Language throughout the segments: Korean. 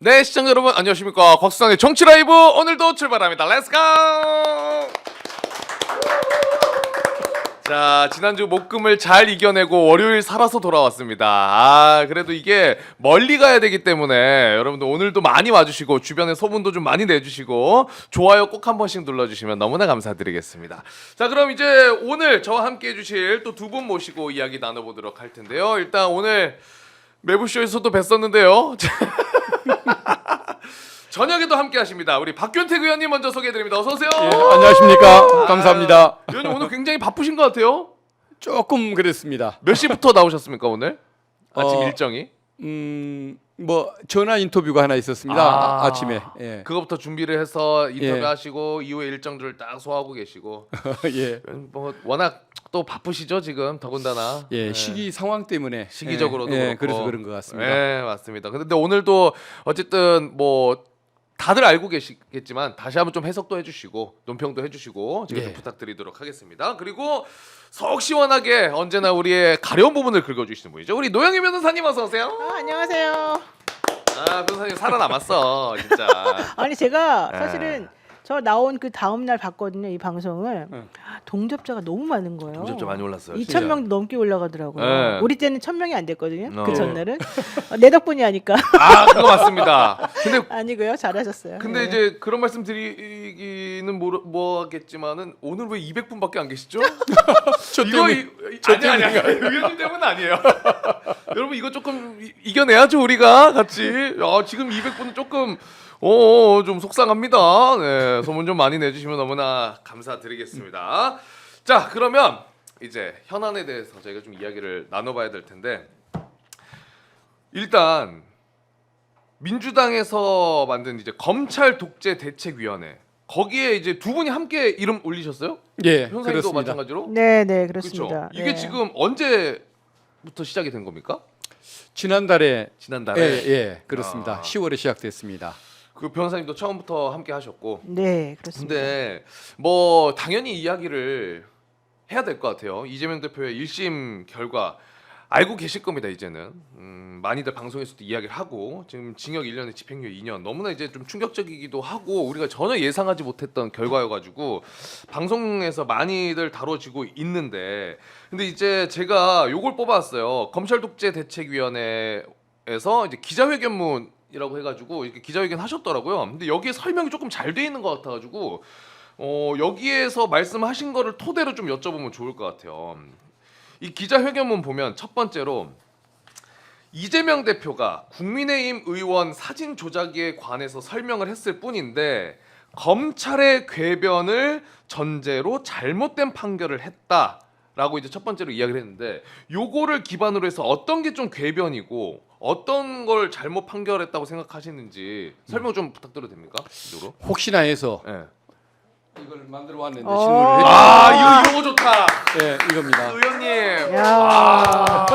네, 시청자 여러분 안녕하십니까. 곽수상의 정치 라이브 오늘도 출발합니다. 렛츠고! 자, 지난주 목금을 잘 이겨내고 월요일 살아서 돌아왔습니다. 그래도 이게 멀리 가야 되기 때문에 여러분들 오늘도 많이 와주시고 주변에 소문도 좀 많이 내주시고 좋아요 꼭 한 번씩 눌러주시면 너무나 감사드리겠습니다. 자, 그럼 이제 오늘 저와 함께 해주실 또 두 분 모시고 이야기 나눠보도록 할 텐데요. 일단 오늘 매부쇼에서도 뵀었는데요. 저녁에도 함께 하십니다. 우리 박균택 의원님 먼저 소개해드립니다. 어서 오세요. 예, 안녕하십니까. 감사합니다. 의원님 오늘 굉장히 바쁘신 것 같아요. 조금 그랬습니다. 몇 시부터 나오셨습니까 오늘? 아침 일정이? 뭐 전화 인터뷰가 하나 있었습니다. 아침에. 예. 그거부터 준비를 해서 인터뷰 예. 하시고 이후에 일정들을 딱 소화하고 계시고. 예. 뭐 워낙 또 바쁘시죠 지금 더군다나. 예, 시기 상황 때문에 시기적으로도 예, 그렇고. 그래서 그런 것 같습니다. 네, 맞습니다. 근데 오늘도 어쨌든 뭐 다들 알고 계시겠지만 다시 한번 좀 해석도 해주시고 논평도 해주시고 지금 좀 예. 부탁드리도록 하겠습니다. 그리고 속 시원하게 언제나 우리의 가려운 부분을 긁어주시는 분이죠. 우리 노영희 변호사님 어서 오세요. 안녕하세요. 변호사님 살아남았어 진짜. 아니 제가 네. 사실은 저 나온 그 다음 날 봤거든요. 이 방송을. 동접자가 너무 많은 거예요. 동접자 많이 올랐어요. 2,000명 넘게 올라가더라고요. 네. 우리 때는 1,000명이 안 됐거든요. 어. 그 전날은. 내 덕분이 아니까. 그거 맞습니다. 근데 아니고요. 잘하셨어요. 근데 네. 이제 그런 말씀 드리기는 뭐하겠지만은 오늘 왜 200분밖에 안 계시죠? 이거 아니 의원님 때문은 아니에요. 여러분 이거 조금 이겨내야죠 우리가 같이. 지금 200분은 조금 좀 속상합니다. 네, 소문 좀 많이 내주시면 너무나 감사드리겠습니다. 자, 그러면 이제 현안에 대해서 저희가 좀 이야기를 나눠봐야 될 텐데 일단 민주당에서 만든 이제 검찰 독재 대책위원회 거기에 이제 두 분이 함께 이름 올리셨어요? 예, 변호사님도 그렇습니다. 마찬가지로? 네, 그렇죠. 그렇습니다. 이게 네. 지금 언제부터 시작이 된 겁니까? 지난달에 지난달에. 예, 그렇습니다. 10월에 시작됐습니다. 그 변호사님도 처음부터 함께 하셨고. 네, 그렇습니다. 근데 뭐 당연히 이야기를 해야 될 것 같아요. 이재명 대표의 1심 결과 알고 계실 겁니다. 이제는 많이들 방송에서도 이야기를 하고 지금 징역 1년에 집행유예 2년 너무나 이제 좀 충격적이기도 하고 우리가 전혀 예상하지 못했던 결과여가지고 방송에서 많이들 다뤄지고 있는데 근데 이제 제가 요걸 뽑아왔어요. 검찰 독재 대책위원회에서 이제 기자회견문이라고 해가지고 이렇게 기자회견 하셨더라고요. 근데 여기에 설명이 조금 잘 돼 있는 것 같아가지고 여기에서 말씀하신 거를 토대로 좀 여쭤보면 좋을 것 같아요. 이 기자회견문 보면 첫 번째로 이재명 대표가 국민의힘 의원 사진 조작에 관해서 설명을 했을 뿐인데 검찰의 궤변을 전제로 잘못된 판결을 했다라고 이제 첫 번째로 이야기를 했는데 요거를 기반으로 해서 어떤 게 좀 궤변이고 어떤 걸 잘못 판결했다고 생각하시는지 설명 좀 부탁드려도 됩니까? 이대로. 혹시나 해서 네. 이걸 만들어 왔는데 어. 신문을 해. 이거 좋다. 예, 이겁니다. 의원님. 야.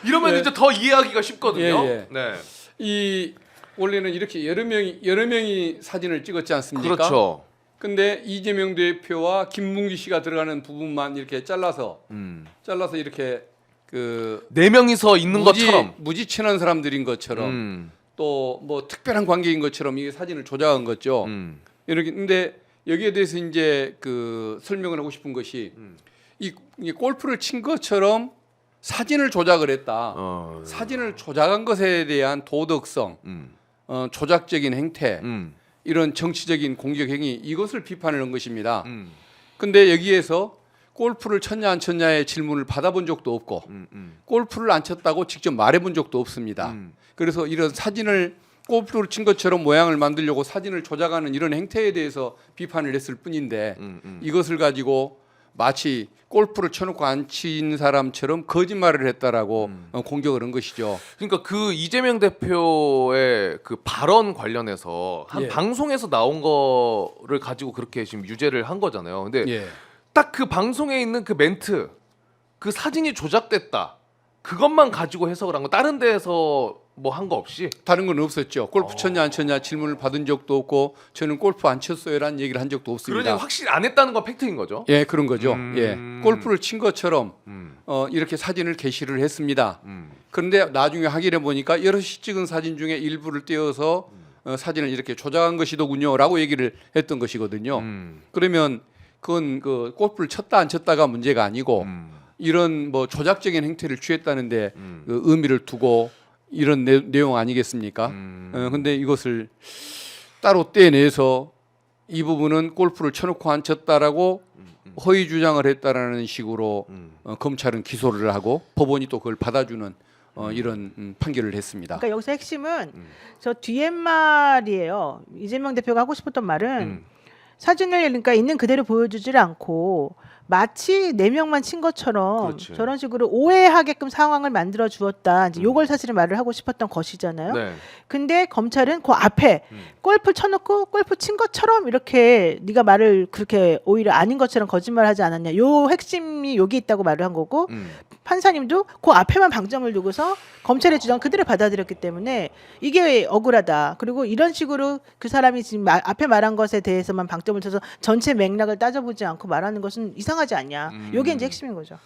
이러면 예. 이제 더 이해하기가 쉽거든요. 예. 네. 이 원래는 이렇게 여러 명이 사진을 찍었지 않습니까? 그렇죠. 근데 이재명 대표와 김문기 씨가 들어가는 부분만 이렇게 잘라서 이렇게 그 네 명이서 있는 것처럼. 무지 친한 사람들인 것처럼 또 뭐 특별한 관계인 것처럼 이 사진을 조작한 거죠. 이렇게 근데 여기에 대해서 이제 그 설명을 하고 싶은 것이 이 골프를 친 것처럼 사진을 조작을 했다. 사진을 조작한 것에 대한 도덕성, 조작적인 행태, 이런 정치적인 공격 행위 이것을 비판을 한 것입니다. 근데 여기에서 골프를 쳤냐 안 쳤냐의 질문을 받아본 적도 없고 골프를 안 쳤다고 직접 말해본 적도 없습니다. 그래서 이런 사진을 골프를 친 것처럼 모양을 만들려고 사진을 조작하는 이런 행태에 대해서 비판을 했을 뿐인데 이것을 가지고 마치 골프를 쳐놓고 안 친 사람처럼 거짓말을 했다라고 공격을 한 것이죠. 그러니까 그 이재명 대표의 그 발언 관련해서 한 예. 방송에서 나온 거를 가지고 그렇게 지금 유죄를 한 거잖아요. 근데 예. 딱 그 방송에 있는 그 멘트, 그 사진이 조작됐다. 그것만 가지고 해석을 한 거. 다른 데에서 뭐 한 거 없이. 다른 건 없었죠. 골프 쳤냐 안 쳤냐 질문을 받은 적도 없고 저는 골프 안 쳤어요라는 얘기를 한 적도 없습니다. 그러니 확실히 안 했다는 건 팩트인 거죠. 예, 그런 거죠. 예, 골프를 친 것처럼 음. 이렇게 사진을 게시를 했습니다. 음. 그런데 나중에 확인해 보니까 여럿이 찍은 사진 중에 일부를 떼어서 사진을 이렇게 조작한 것이더군요라고 얘기를 했던 것이거든요. 그러면 그건 그 골프를 쳤다 안 쳤다가 문제가 아니고 이런 뭐 조작적인 행태를 취했다는데 그 의미를 두고 이런 내용 아니겠습니까? 근데 이것을 따로 떼내서 이 부분은 골프를 쳐놓고 안 쳤다라고 허위 주장을 했다라는 식으로 검찰은 기소를 하고 법원이 또 그걸 받아주는 이런 판결을 했습니다. 그러니까 여기서 핵심은 저 뒤에 말이에요. 이재명 대표가 하고 싶었던 말은 사진을 그러니까 있는 그대로 보여주질 않고 마치 4명만 친 것처럼 그렇지. 저런 식으로 오해하게끔 상황을 만들어 주었다. 이제 요걸 사실은 말을 하고 싶었던 것이잖아요. 네. 근데 검찰은 그 앞에 골프 쳐놓고 골프 친 것처럼 이렇게 네가 말을 그렇게 오히려 아닌 것처럼 거짓말하지 않았냐. 요 핵심이 여기 있다고 말을 한 거고 판사님도 그 앞에만 방점을 두고서 검찰의 주장 그대로 받아들였기 때문에 이게 억울하다. 그리고 이런 식으로 그 사람이 지금 앞에 말한 것에 대해서만 방점을 쳐서 전체 맥락을 따져보지 않고 말하는 것은 이상하지 않냐. 요게 이제 핵심인 거죠.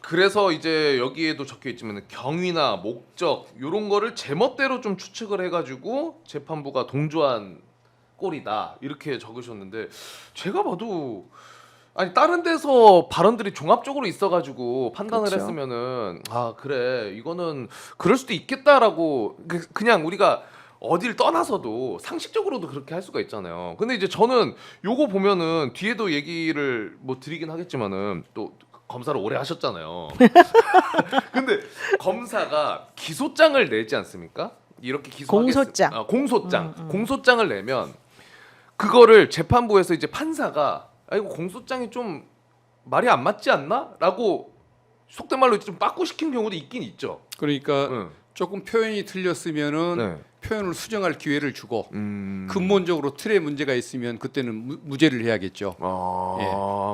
그래서 이제 여기에도 적혀 있지만 경위나 목적 이런 거를 제멋대로 좀 추측을 해가지고 재판부가 동조한 꼴이다 이렇게 적으셨는데 제가 봐도 아니 다른 데서 발언들이 종합적으로 있어가지고 판단을 그렇죠. 했으면은 아 그래 이거는 그럴 수도 있겠다라고 그냥 우리가 어딜 떠나서도 상식적으로도 그렇게 할 수가 있잖아요. 근데 이제 저는 요거 보면은 뒤에도 얘기를 뭐 드리긴 하겠지만은 또 검사를 오래 하셨잖아요. 근데 검사가 기소장을 내지 않습니까? 이렇게 공소장. 공소장을 내면 그거를 재판부에서 이제 판사가 아 이거 공소장이 좀 말이 안 맞지 않나?라고 속된 말로 좀 빠꾸시킨 경우도 있긴 있죠. 그러니까 응. 조금 표현이 틀렸으면은 네. 표현을 수정할 기회를 주고 근본적으로 틀에 문제가 있으면 그때는 무죄를 해야겠죠.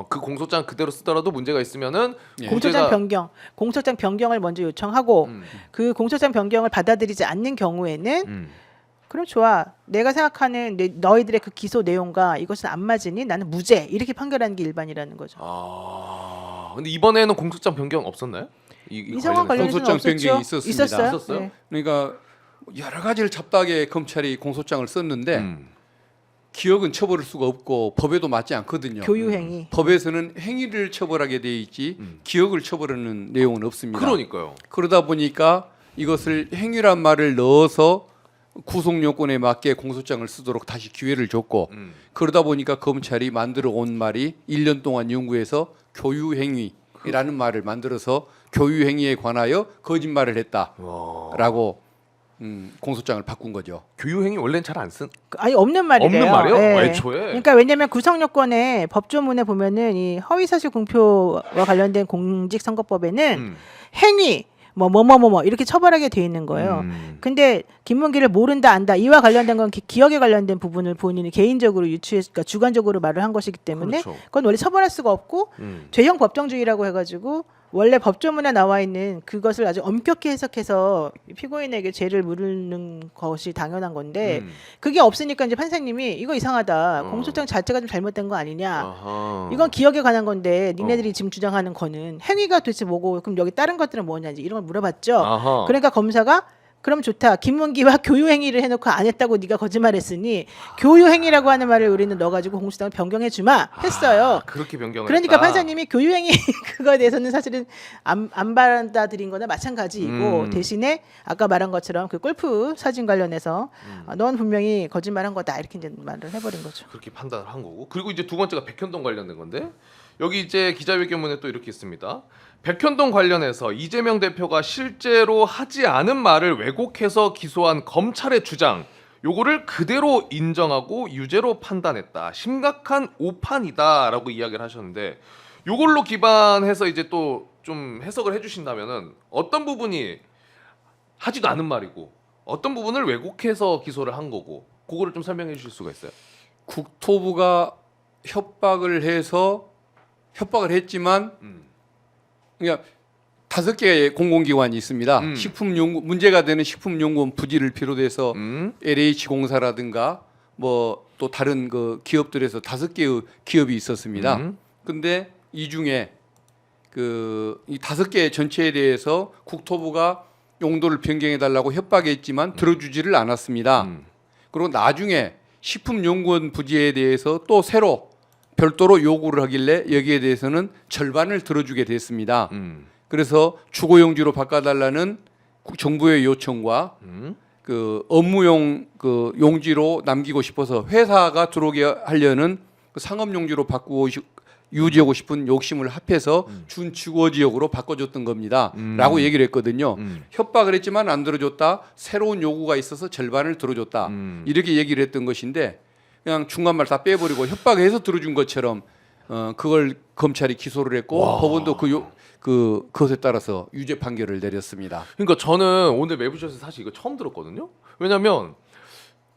그 공소장 그대로 쓰더라도 문제가 있으면은 예. 공소장 문제가- 변경, 공소장 변경을 먼저 요청하고 그 공소장 변경을 받아들이지 않는 경우에는 그럼 좋아. 내가 생각하는 너희들의 그 기소 내용과 이것은 안 맞으니 나는 무죄 이렇게 판결하는 게 일반이라는 거죠. 근데 이번에는 공소장 변경 없었나요? 이상한 관련해서는 공소장 없었죠? 변경이 있었습니다. 있었어요? 네. 그러니까 여러 가지를 잡다하게 검찰이 공소장을 썼는데 기억은 처벌할 수가 없고 법에도 맞지 않거든요. 교유행위. 법에서는 행위를 처벌하게 돼 있지 기억을 처벌하는 내용은 없습니다. 그러니까요. 그러다 보니까 이것을 행위란 말을 넣어서 구속 요건에 맞게 공소장을 쓰도록 다시 기회를 줬고 그러다 보니까 검찰이 만들어 온 말이 1년 동안 연구해서 교유행위라는 말을 만들어서 교유행위에 관하여 거짓말을 했다라고 공소장을 바꾼 거죠. 교유행위 원래는 잘 안 쓴. 아니 없는 말이래요. 없는 말이에요? 예. 애초에? 그러니까 왜냐하면 구성 요건에 법조문에 보면은 이 허위사실 공표와 관련된 공직선거법에는 행위 뭐 이렇게 처벌하게 돼 있는 거예요. 근데 김문기를 모른다 안다 이와 관련된 건 기억에 관련된 부분을 본인이 개인적으로 그러니까 주관적으로 말을 한 것이기 때문에 그렇죠. 그건 원래 처벌할 수가 없고 죄형 법정주의라고 해가지고 원래 법조문에 나와 있는 그것을 아주 엄격히 해석해서 피고인에게 죄를 물는 것이 당연한 건데 그게 없으니까 이제 판사님이 이거 이상하다. 공소장 자체가 좀 잘못된 거 아니냐. 아하. 이건 기억에 관한 건데 니네들이 지금 주장하는 거는 행위가 도대체 뭐고 그럼 여기 다른 것들은 뭐냐 이제 이런 걸 물어봤죠. 아하. 그러니까 검사가 그럼 좋다. 김문기와 교유행위를 해놓고 안 했다고 네가 거짓말했으니 교유행위라고 하는 말을 우리는 넣어가지고 공소장을 변경해 주마 했어요. 그렇게 변경을 그러니까 했다. 판사님이 교유행위 그거에 대해서는 사실은 안 받아들인 거나 마찬가지이고 대신에 아까 말한 것처럼 그 골프 사진 관련해서 넌 분명히 거짓말한 거다 이렇게 이제 말을 해버린 거죠. 그렇게 판단을 한 거고. 그리고 이제 두 번째가 백현동 관련된 건데 여기 이제 기자회견문에 또 이렇게 있습니다. 백현동 관련해서 이재명 대표가 실제로 하지 않은 말을 왜곡해서 기소한 검찰의 주장 요거를 그대로 인정하고 유죄로 판단했다. 심각한 오판이다라고 이야기를 하셨는데 요걸로 기반해서 이제 또 좀 해석을 해주신다면은 어떤 부분이 하지도 않은 말이고 어떤 부분을 왜곡해서 기소를 한 거고 그거를 좀 설명해 주실 수가 있어요? 국토부가 협박을 했지만 그러니까 5개의 공공기관이 있습니다. 식품연구 문제가 되는 식품연구원 부지를 비롯해서 LH공사라든가 뭐 또 다른 그 기업들에서 5개의 기업이 있었습니다. 근데 이 중에 그 이 5개 전체에 대해서 국토부가 용도를 변경해 달라고 협박했지만 들어주지를 않았습니다. 그리고 나중에 식품연구원 부지에 대해서 또 새로 별도로 요구를 하길래 여기에 대해서는 절반을 들어주게 됐습니다. 그래서 주거용지로 바꿔달라는 정부의 요청과 그 업무용 그 용지로 남기고 싶어서 회사가 들어오게 하려는 그 상업용지로 바꾸고 유지하고 싶은 욕심을 합해서 준주거지역으로 바꿔줬던 겁니다. 라고 얘기를 했거든요. 협박을 했지만 안 들어줬다. 새로운 요구가 있어서 절반을 들어줬다. 이렇게 얘기를 했던 것인데 그냥 중간말 다 빼버리고 협박해서 들어준 것처럼 그걸 검찰이 기소를 했고 와. 법원도 그것에 따라서 유죄 판결을 내렸습니다. 그러니까 저는 오늘 매부쇼에서 사실 이거 처음 들었거든요. 왜냐면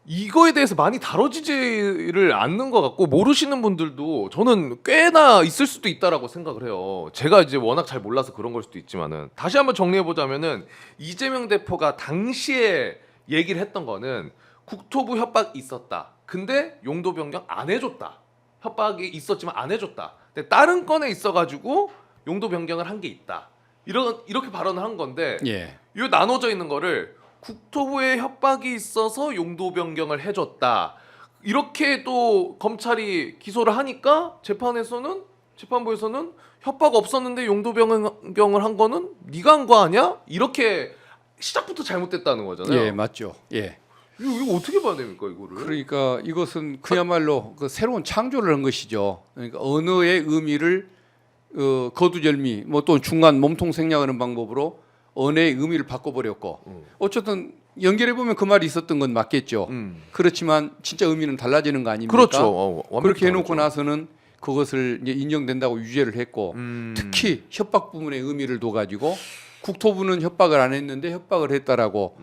이거에 대해서 많이 다뤄지지를 않는 것 같고 모르시는 분들도 저는 꽤나 있을 수도 있다라고 생각을 해요. 제가 이제 워낙 잘 몰라서 그런 걸 수도 있지만은 다시 한번 정리해 보자면은 이재명 대표가 당시에 얘기를 했던 거는 국토부 협박 있었다. 근데 용도 변경 안 해줬다. 협박이 있었지만 안 해줬다. 근데 다른 건에 있어가지고 용도 변경을 한 게 있다. 이렇게 발언을 한 건데 예. 이 나눠져 있는 거를 국토부에 협박이 있어서 용도 변경을 해줬다. 이렇게 또 검찰이 기소를 하니까 재판부에서는 협박 없었는데 용도 변경을 한 거는 네가 한 거 아니야? 이렇게 시작부터 잘못됐다는 거잖아요. 예, 맞죠. 예. 이거 어떻게 봐야 됩니까 이거를? 그러니까 이것은 그야말로 그 새로운 창조를 한 것이죠. 그러니까 언어의 의미를 거두절미 뭐 또 중간 몸통 생략하는 방법으로 언어의 의미를 바꿔버렸고 어쨌든 연결해 보면 그 말이 있었던 건 맞겠죠. 그렇지만 진짜 의미는 달라지는 거 아닙니까? 그렇죠. 그렇게 해놓고 나서는 그것을 이제 인정된다고 유죄를 했고 특히 협박 부분의 의미를 둬가지고 국토부는 협박을 안 했는데 협박을 했다라고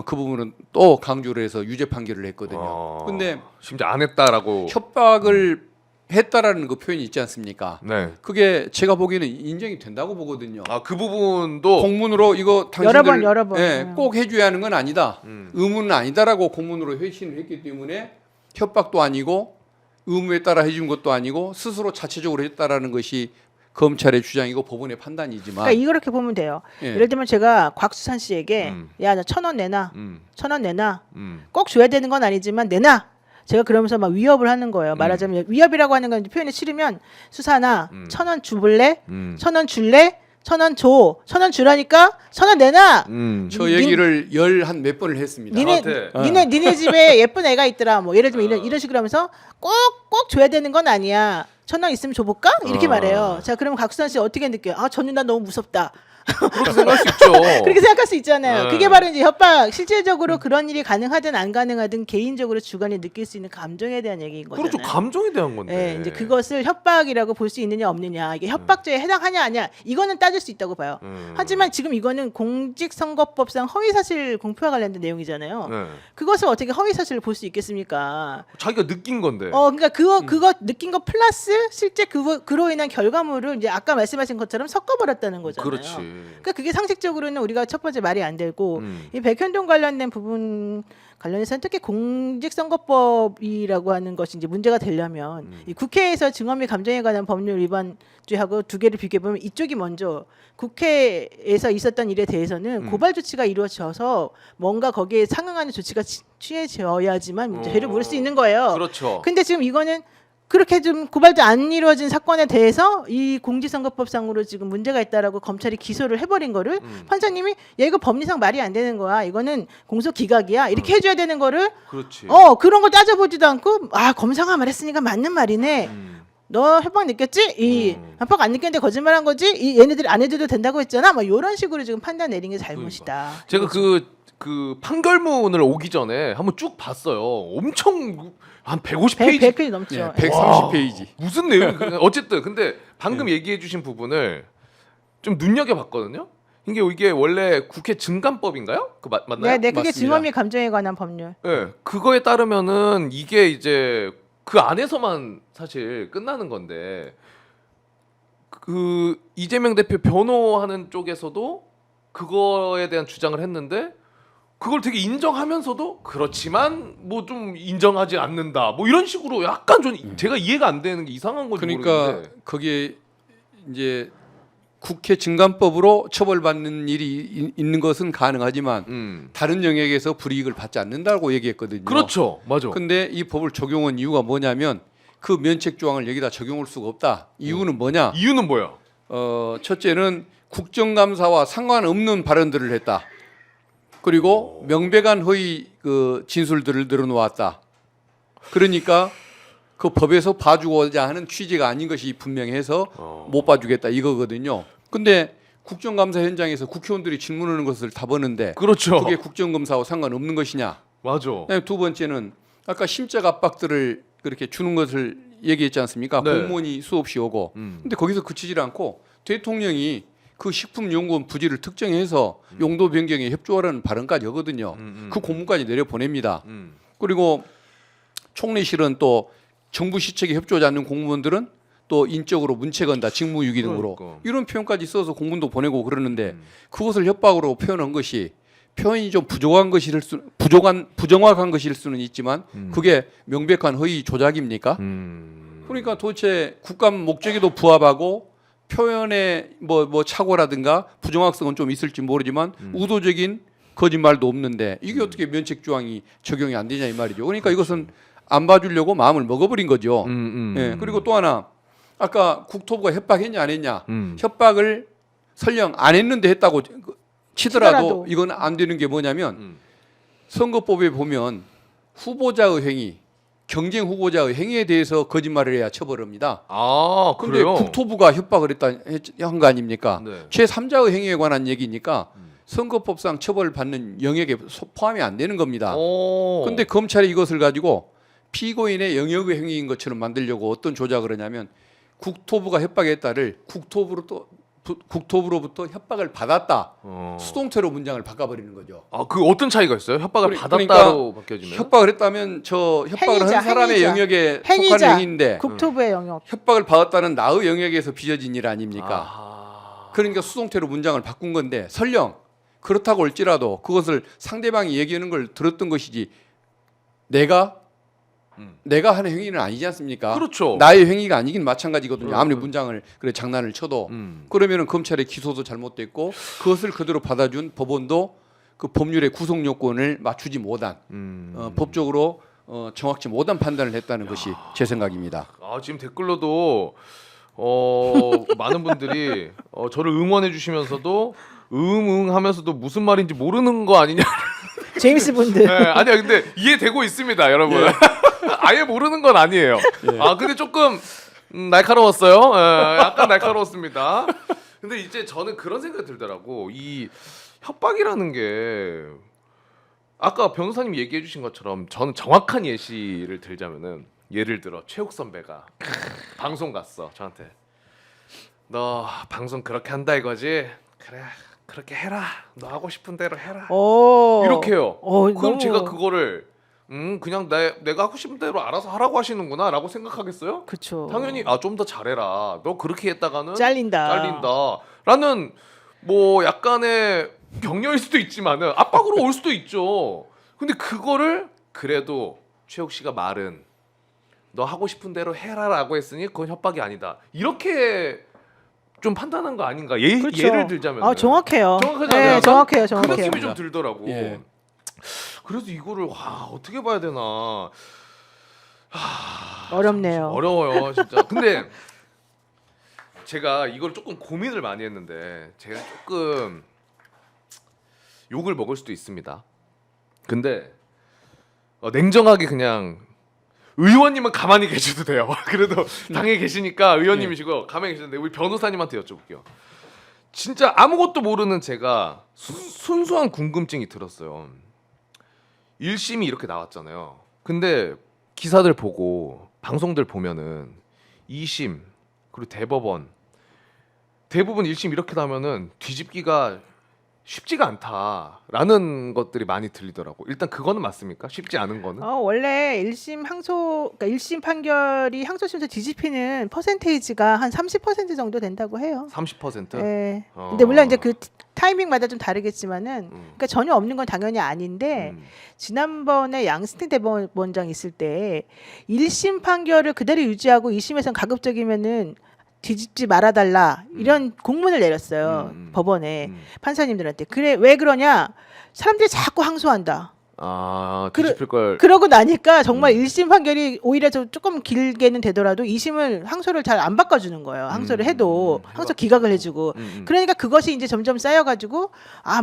그 부분은 또 강조를 해서 유죄 판결을 했거든요. 근데 심지어 안 했다라고. 협박을 했다라는 그 표현이 있지 않습니까? 네. 그게 제가 보기에는 인정이 된다고 보거든요. 그 부분도 공문으로 이거 당신들 여러 번. 예, 꼭 해줘야 하는 건 아니다. 의무는 아니다라고 공문으로 회신을 했기 때문에 협박도 아니고 의무에 따라 해준 것도 아니고 스스로 자체적으로 했다라는 것이 검찰의 주장이고 법원의 판단이지만. 그러니까 이렇게 보면 돼요. 예. 예를 들면 제가 곽수산 씨에게 야, 나 1,000원 내놔. 1,000원 내놔. 꼭 줘야 되는 건 아니지만 내놔. 제가 그러면서 막 위협을 하는 거예요. 말하자면 위협이라고 하는 건 표현이 싫으면 수산아 1,000원 주볼래? 1,000원 줄래? 1,000원 줘. 1,000원 주라니까 1,000원 내놔. 저 얘기를 한 몇 번을 했습니다. 니네 집에 예쁜 애가 있더라. 뭐 예를 들면 이런 식으로 하면서 꼭 줘야 되는 건 아니야. 1,000원 있으면 줘볼까? 이렇게 말해요. 자, 그러면 곽수산 씨 어떻게 느껴요? 저 누나 너무 무섭다. 그렇게 생각할 수 있죠. 그렇게 생각할 수 있잖아요. 네. 그게 바로 이제 협박. 실질적으로 그런 일이 가능하든 안 가능하든 개인적으로 주관이 느낄 수 있는 감정에 대한 얘기인 거잖아요. 그렇죠. 감정에 대한 건데. 네, 이제 그것을 협박이라고 볼 수 있느냐 없느냐, 이게 협박죄에 해당하냐 아니야, 이거는 따질 수 있다고 봐요. 하지만 지금 이거는 공직선거법상 허위사실 공표와 관련된 내용이잖아요. 네. 그것을 어떻게 허위사실을 볼 수 있겠습니까? 자기가 느낀 건데. 그러니까 그거 느낀 거 플러스 실제 그로 인한 결과물을 이제 아까 말씀하신 것처럼 섞어버렸다는 거잖아요. 그렇지. 그러니까 그게 상식적으로는 우리가 첫 번째 말이 안 되고 이 백현동 관련된 부분 관련해서는 특히 공직선거법이라고 하는 것이 이제 문제가 되려면 이 국회에서 증언 및 감정에 관한 법률 위반죄하고 두 개를 비교해 보면 이쪽이 먼저 국회에서 있었던 일에 대해서는 고발 조치가 이루어져서 뭔가 거기에 상응하는 조치가 취해져야지만 죄를 물을 수 있는 거예요. 그렇죠. 근데 지금 이거는 그렇게 좀 고발도 안 이루어진 사건에 대해서 이 공직선거법상으로 지금 문제가 있다라고 검찰이 기소를 해버린 거를 판사님이 야, 이거 법리상 말이 안 되는 거야. 이거는 공소기각이야. 이렇게 해줘야 되는 거를 그렇지. 그런 걸 따져보지도 않고 검사가 말했으니까 맞는 말이네. 너 협박 느꼈지? 협박 안 느꼈는데 거짓말한 거지? 얘네들이 안 해줘도 된다고 했잖아. 뭐 이런 식으로 지금 판단 내린 게 잘못이다. 제가 그 판결문을 오기 전에 한번 쭉 봤어요. 엄청 한 150페이지 100페이지 넘죠. 예, 130페이지. 무슨 내용? 어쨌든 근데 방금 얘기해주신 부분을 좀 눈여겨봤거든요. 이게 원래 국회 증감법인가요? 맞나요? 네, 그게 맞습니다. 증언 및 감정에 관한 법률. 네, 그거에 따르면은 이게 이제 그 안에서만 사실 끝나는 건데 그 이재명 대표 변호하는 쪽에서도 그거에 대한 주장을 했는데 그걸 되게 인정하면서도 그렇지만 뭐 좀 인정하지 않는다 뭐 이런 식으로 약간 좀 제가 이해가 안 되는 게 이상한 건지 그러니까 모르겠는데 거기에 이제 국회 증감법으로 처벌받는 일이 있는 것은 가능하지만 다른 영역에서 불이익을 받지 않는다고 얘기했거든요. 그렇죠, 맞아. 근데 이 법을 적용한 이유가 뭐냐면 그 면책 조항을 여기다 적용할 수가 없다. 이유는 뭐냐? 이유는 뭐야? 첫째는 국정감사와 상관없는 발언들을 했다. 그리고 명백한 허위 그 진술들을 늘어놓았다. 그러니까 그 법에서 봐주고자 하는 취지가 아닌 것이 분명해서 못 봐주겠다 이거거든요. 근데 국정감사 현장에서 국회의원들이 질문하는 것을 다 보는데 그렇죠. 그게 국정감사와 상관없는 것이냐? 맞아. 그다음에 두 번째는 아까 심적 압박들을 그렇게 주는 것을 얘기했지 않습니까? 네. 공무원이 수없이 오고. 근데 거기서 그치질 않고 대통령이 그 식품연구원 부지를 특정해서 용도 변경에 협조하라는 발언까지 하거든요. 그 공문까지 내려보냅니다. 그리고 총리실은 또 정부 시책에 협조하지 않는 공무원들은 또 인적으로 문책한다, 직무유기 등으로 그러니까. 이런 표현까지 써서 공문도 보내고 그러는데 그것을 협박으로 표현한 것이 표현이 좀 부정확한 것일 수는 있지만 그게 명백한 허위 조작입니까? 그러니까 도대체 국감 목적에도 부합하고 표현의 뭐 착오라든가 부정확성은 좀 있을지 모르지만 의도적인 거짓말도 없는데 이게 어떻게 면책 조항이 적용이 안 되냐 이 말이죠. 그러니까 이것은 안 봐주려고 마음을 먹어버린 거죠. 예, 그리고 또 하나 아까 국토부가 협박했냐 안 했냐 협박을 설령 안 했는데 했다고 치더라도 이건 안 되는 게 뭐냐면 선거법에 보면 후보자의 행위 경쟁 후보자의 행위에 대해서 거짓말을 해야 처벌합니다. 아, 근데 그래요? 국토부가 협박을 한 거 아닙니까? 네. 제3자의 행위에 관한 얘기니까 선거법상 처벌받는 영역에 포함이 안 되는 겁니다. 근데 검찰이 이것을 가지고 피고인의 영역의 행위인 것처럼 만들려고 어떤 조작을 하냐면 국토부가 협박했다를 국토부로부터 협박을 받았다. 수동태로 문장을 바꿔버리는 거죠. 아, 그 어떤 차이가 있어요? 협박을 그러니까 받았다로 바뀌어지면? 협박을 했다면 저 협박을 행위자, 한 사람의 행위자. 영역에 행위자. 속한 행위인데 국토부의 영역. 협박을 받았다는 나의 영역에서 빚어진 일 아닙니까? 아. 그러니까 수동태로 문장을 바꾼 건데 설령 그렇다고 할지라도 그것을 상대방이 얘기하는 걸 들었던 것이지 내가 하는 행위는 아니지 않습니까? 그렇죠. 나의 행위가 아니긴 마찬가지거든요. 아무리 문장을 그래 장난을 쳐도 그러면은 검찰의 기소도 잘못됐고 그것을 그대로 받아준 법원도 그 법률의 구속 요건을 맞추지 못한 법적으로 정확치 못한 판단을 했다는 것이 제 생각입니다. 아, 지금 댓글로도 많은 분들이 저를 응원해 주시면서도 하면서도 무슨 말인지 모르는 거 아니냐. 제임스 본드. 네, 아니야, 근데 이해되고 있습니다, 여러분. 아예 모르는 건 아니에요. 아, 근데 조금 날카로웠어요. 약간 날카로웠습니다. 근데 이제 저는 그런 생각이 들더라고. 이 협박이라는 게 아까 변호사님 얘기해 주신 것처럼 저는 정확한 예시를 들자면은 예를 들어 최욱 선배가 방송 갔어 저한테. 너 방송 그렇게 한다 이거지? 그래, 그렇게 해라. 너 하고 싶은 대로 해라. 이렇게 해요. 그럼 너무... 제가 그거를 그냥 내가 하고 싶은 대로 알아서 하라고 하시는구나라고 생각하겠어요? 그쵸. 당연히 좀 더 잘해라. 너 그렇게 했다가는 잘린다라는 뭐 약간의 격려일 수도 있지만은 압박으로 올 수도 있죠. 근데 그거를 그래도 최욱 씨가 말은 너 하고 싶은 대로 해라라고 했으니 그건 협박이 아니다. 이렇게 좀 판단한 거 아닌가? 그렇죠. 예를 들자면 정확해요. 정확하잖아요. 네, 정확해요. 그 느낌이 좀 들더라고. 예. 그래서 이거를 어떻게 봐야 되나 어렵네요. 어려워요 진짜. 근데 제가 이걸 조금 고민을 많이 했는데 제가 조금 욕을 먹을 수도 있습니다. 근데 냉정하게 그냥 의원님은 가만히 계셔도 돼요. 그래도 당에 계시니까 의원님이시고 가만히 계시는데 우리 변호사님한테 여쭤볼게요. 진짜 아무것도 모르는 제가 순수한 궁금증이 들었어요. 1심이 이렇게 나왔잖아요. 근데 기사들 보고 방송들 보면은 2심 그리고 대법원 대부분 1심 이렇게 나면은 뒤집기가 쉽지가 않다라는 것들이 많이 들리더라고. 일단 그거는 맞습니까? 쉽지 않은 거는? 원래 1심 그러니까 1심 판결이 항소심에서 뒤집히는 퍼센테이지가 한 30% 정도 된다고 해요. 30%? 예. 근데 물론 이제 그 타이밍마다 좀 다르겠지만은, 그러니까 전혀 없는 건 당연히 아닌데 지난번에 양승태 대법원장 있을 때 1심 판결을 그대로 유지하고 2심에서는 가급적이면은 뒤집지 말아달라 이런 공문을 내렸어요. 법원에 판사님들한테. 그래 왜 그러냐? 사람들이 자꾸 항소한다. 뒤집힐 걸. 그러고 나니까 정말 1심 판결이 오히려 조금 길게는 되더라도 2심을 항소를 잘 안 바꿔주는 거예요. 항소를 해도 항소 기각을 해주고. 그러니까 그것이 이제 점점 쌓여가지고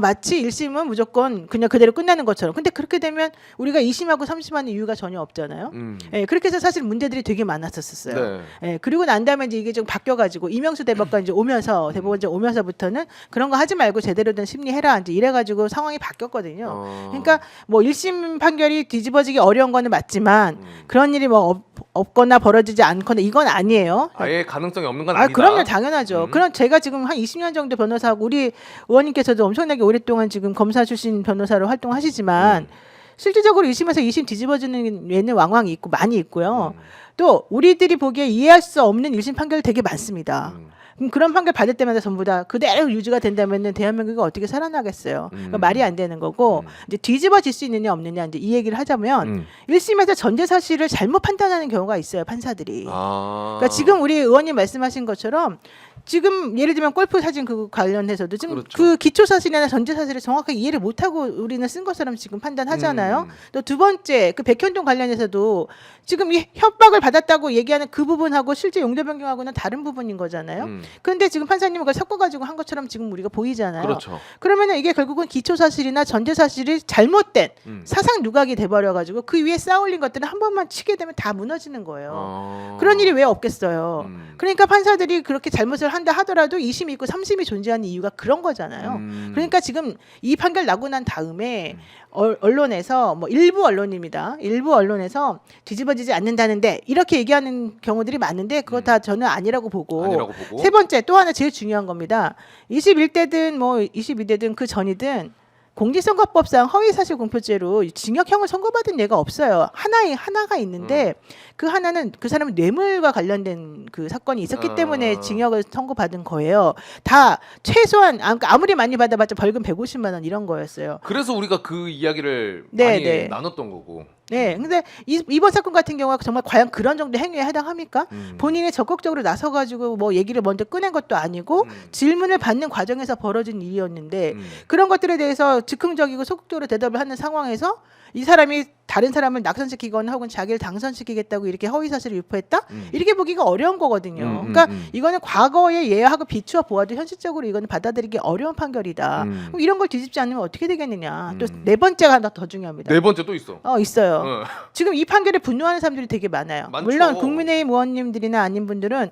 마치 1심은 무조건 그냥 그대로 끝나는 것처럼. 근데 그렇게 되면 우리가 2심하고 3심하는 이유가 전혀 없잖아요. 예, 그렇게 해서 사실 문제들이 되게 많았었어요. 네. 예, 그리고 난 다음에 이제 이게 좀 바뀌어가지고 이명수 대법관 이제 오면서 대법원장 오면서부터는 그런 거 하지 말고 제대로 된 심리해라 이제 이래가지고 상황이 바뀌었거든요. 그러니까 뭐 1심 판결이 뒤집어지기 어려운 거는 맞지만 그런 일이 뭐 없거나 벌어지지 않거나 이건 아니에요. 아예 가능성이 없는 건 아니다. 그럼요, 당연하죠. 그럼 제가 지금 한 20년 정도 변호사하고 우리 의원님께서도 엄청나게 오랫동안 지금 검사 출신 변호사로 활동하시지만 실질적으로 1심에서 2심 뒤집어지는 예는 왕왕 있고 많이 있고요. 또 우리들이 보기에 이해할 수 없는 1심 판결 되게 많습니다. 그럼 그런 판결 받을 때마다 전부 다 그대로 유지가 된다면은 대한민국이 어떻게 살아나겠어요? 그러니까 말이 안 되는 거고 이제 뒤집어질 수 있느냐 없느냐 이제 이 얘기를 하자면 1심에서 전제 사실을 잘못 판단하는 경우가 있어요, 판사들이. 그러니까 지금 우리 의원님 말씀하신 것처럼 지금 예를 들면 골프 사진 그 관련해서도 지금 그렇죠. 그 기초 사실이나 전제 사실을 정확하게 이해를 못하고 우리는 쓴 것처럼 지금 판단하잖아요. 또 두 번째 그 백현동 관련해서도 지금 이 협박을 받았다고 얘기하는 그 부분하고 실제 용도 변경하고는 다른 부분인 거잖아요. 그런데 지금 판사님은 그걸 섞어가지고 한 것처럼 지금 우리가 보이잖아요. 그렇죠. 그러면은 이게 결국은 기초 사실이나 전제 사실이 잘못된 사상 누각이 돼버려가지고 그 위에 쌓아올린 것들은 한 번만 치게 되면 다 무너지는 거예요. 그런 일이 왜 없겠어요. 그러니까 판사들이 그렇게 잘못을 한다 하더라도 2심이 있고 3심이 존재하는 이유가 그런 거잖아요. 그러니까 지금 이 판결 나고 난 다음에 언론에서 뭐 일부 언론입니다. 일부 언론에서 뒤집어지지 않는다는데 이렇게 얘기하는 경우들이 많은데 그거 다 저는 아니라고 보고. 세 번째 또 하나 제일 중요한 겁니다. 21대든 뭐 22대든 그 전이든 공직선거법상 허위사실 공표죄로 징역형을 선고받은 예가 없어요. 하나가 있는데 그 하나는 그 사람은 뇌물과 관련된 그 사건이 있었기 때문에 징역을 선고받은 거예요. 다 최소한 아무리 많이 받아봤자 벌금 150만 원 이런 거였어요. 그래서 우리가 그 이야기를 네, 많이 네. 나눴던 거고. 네, 근데 이번 사건 같은 경우가 정말 과연 그런 정도 행위에 해당합니까? 본인이 적극적으로 나서가지고 뭐 얘기를 먼저 꺼낸 것도 아니고 질문을 받는 과정에서 벌어진 일이었는데 그런 것들에 대해서 즉흥적이고 소극적으로 대답을 하는 상황에서 이 사람이 다른 사람을 낙선시키거나 혹은 자기를 당선시키겠다고 이렇게 허위사실을 유포했다? 이렇게 보기가 어려운 거거든요. 그러니까 이거는 과거의 예하고 비추어 보아도 현실적으로 이거는 받아들이기 어려운 판결이다. 그럼 이런 걸 뒤집지 않으면 어떻게 되겠느냐. 또 네 번째가 하나 더 중요합니다. 네 번째 또 있어. 있어요. 지금 이 판결에 분노하는 사람들이 되게 많아요. 많죠. 물론 국민의힘 의원님들이나 아닌 분들은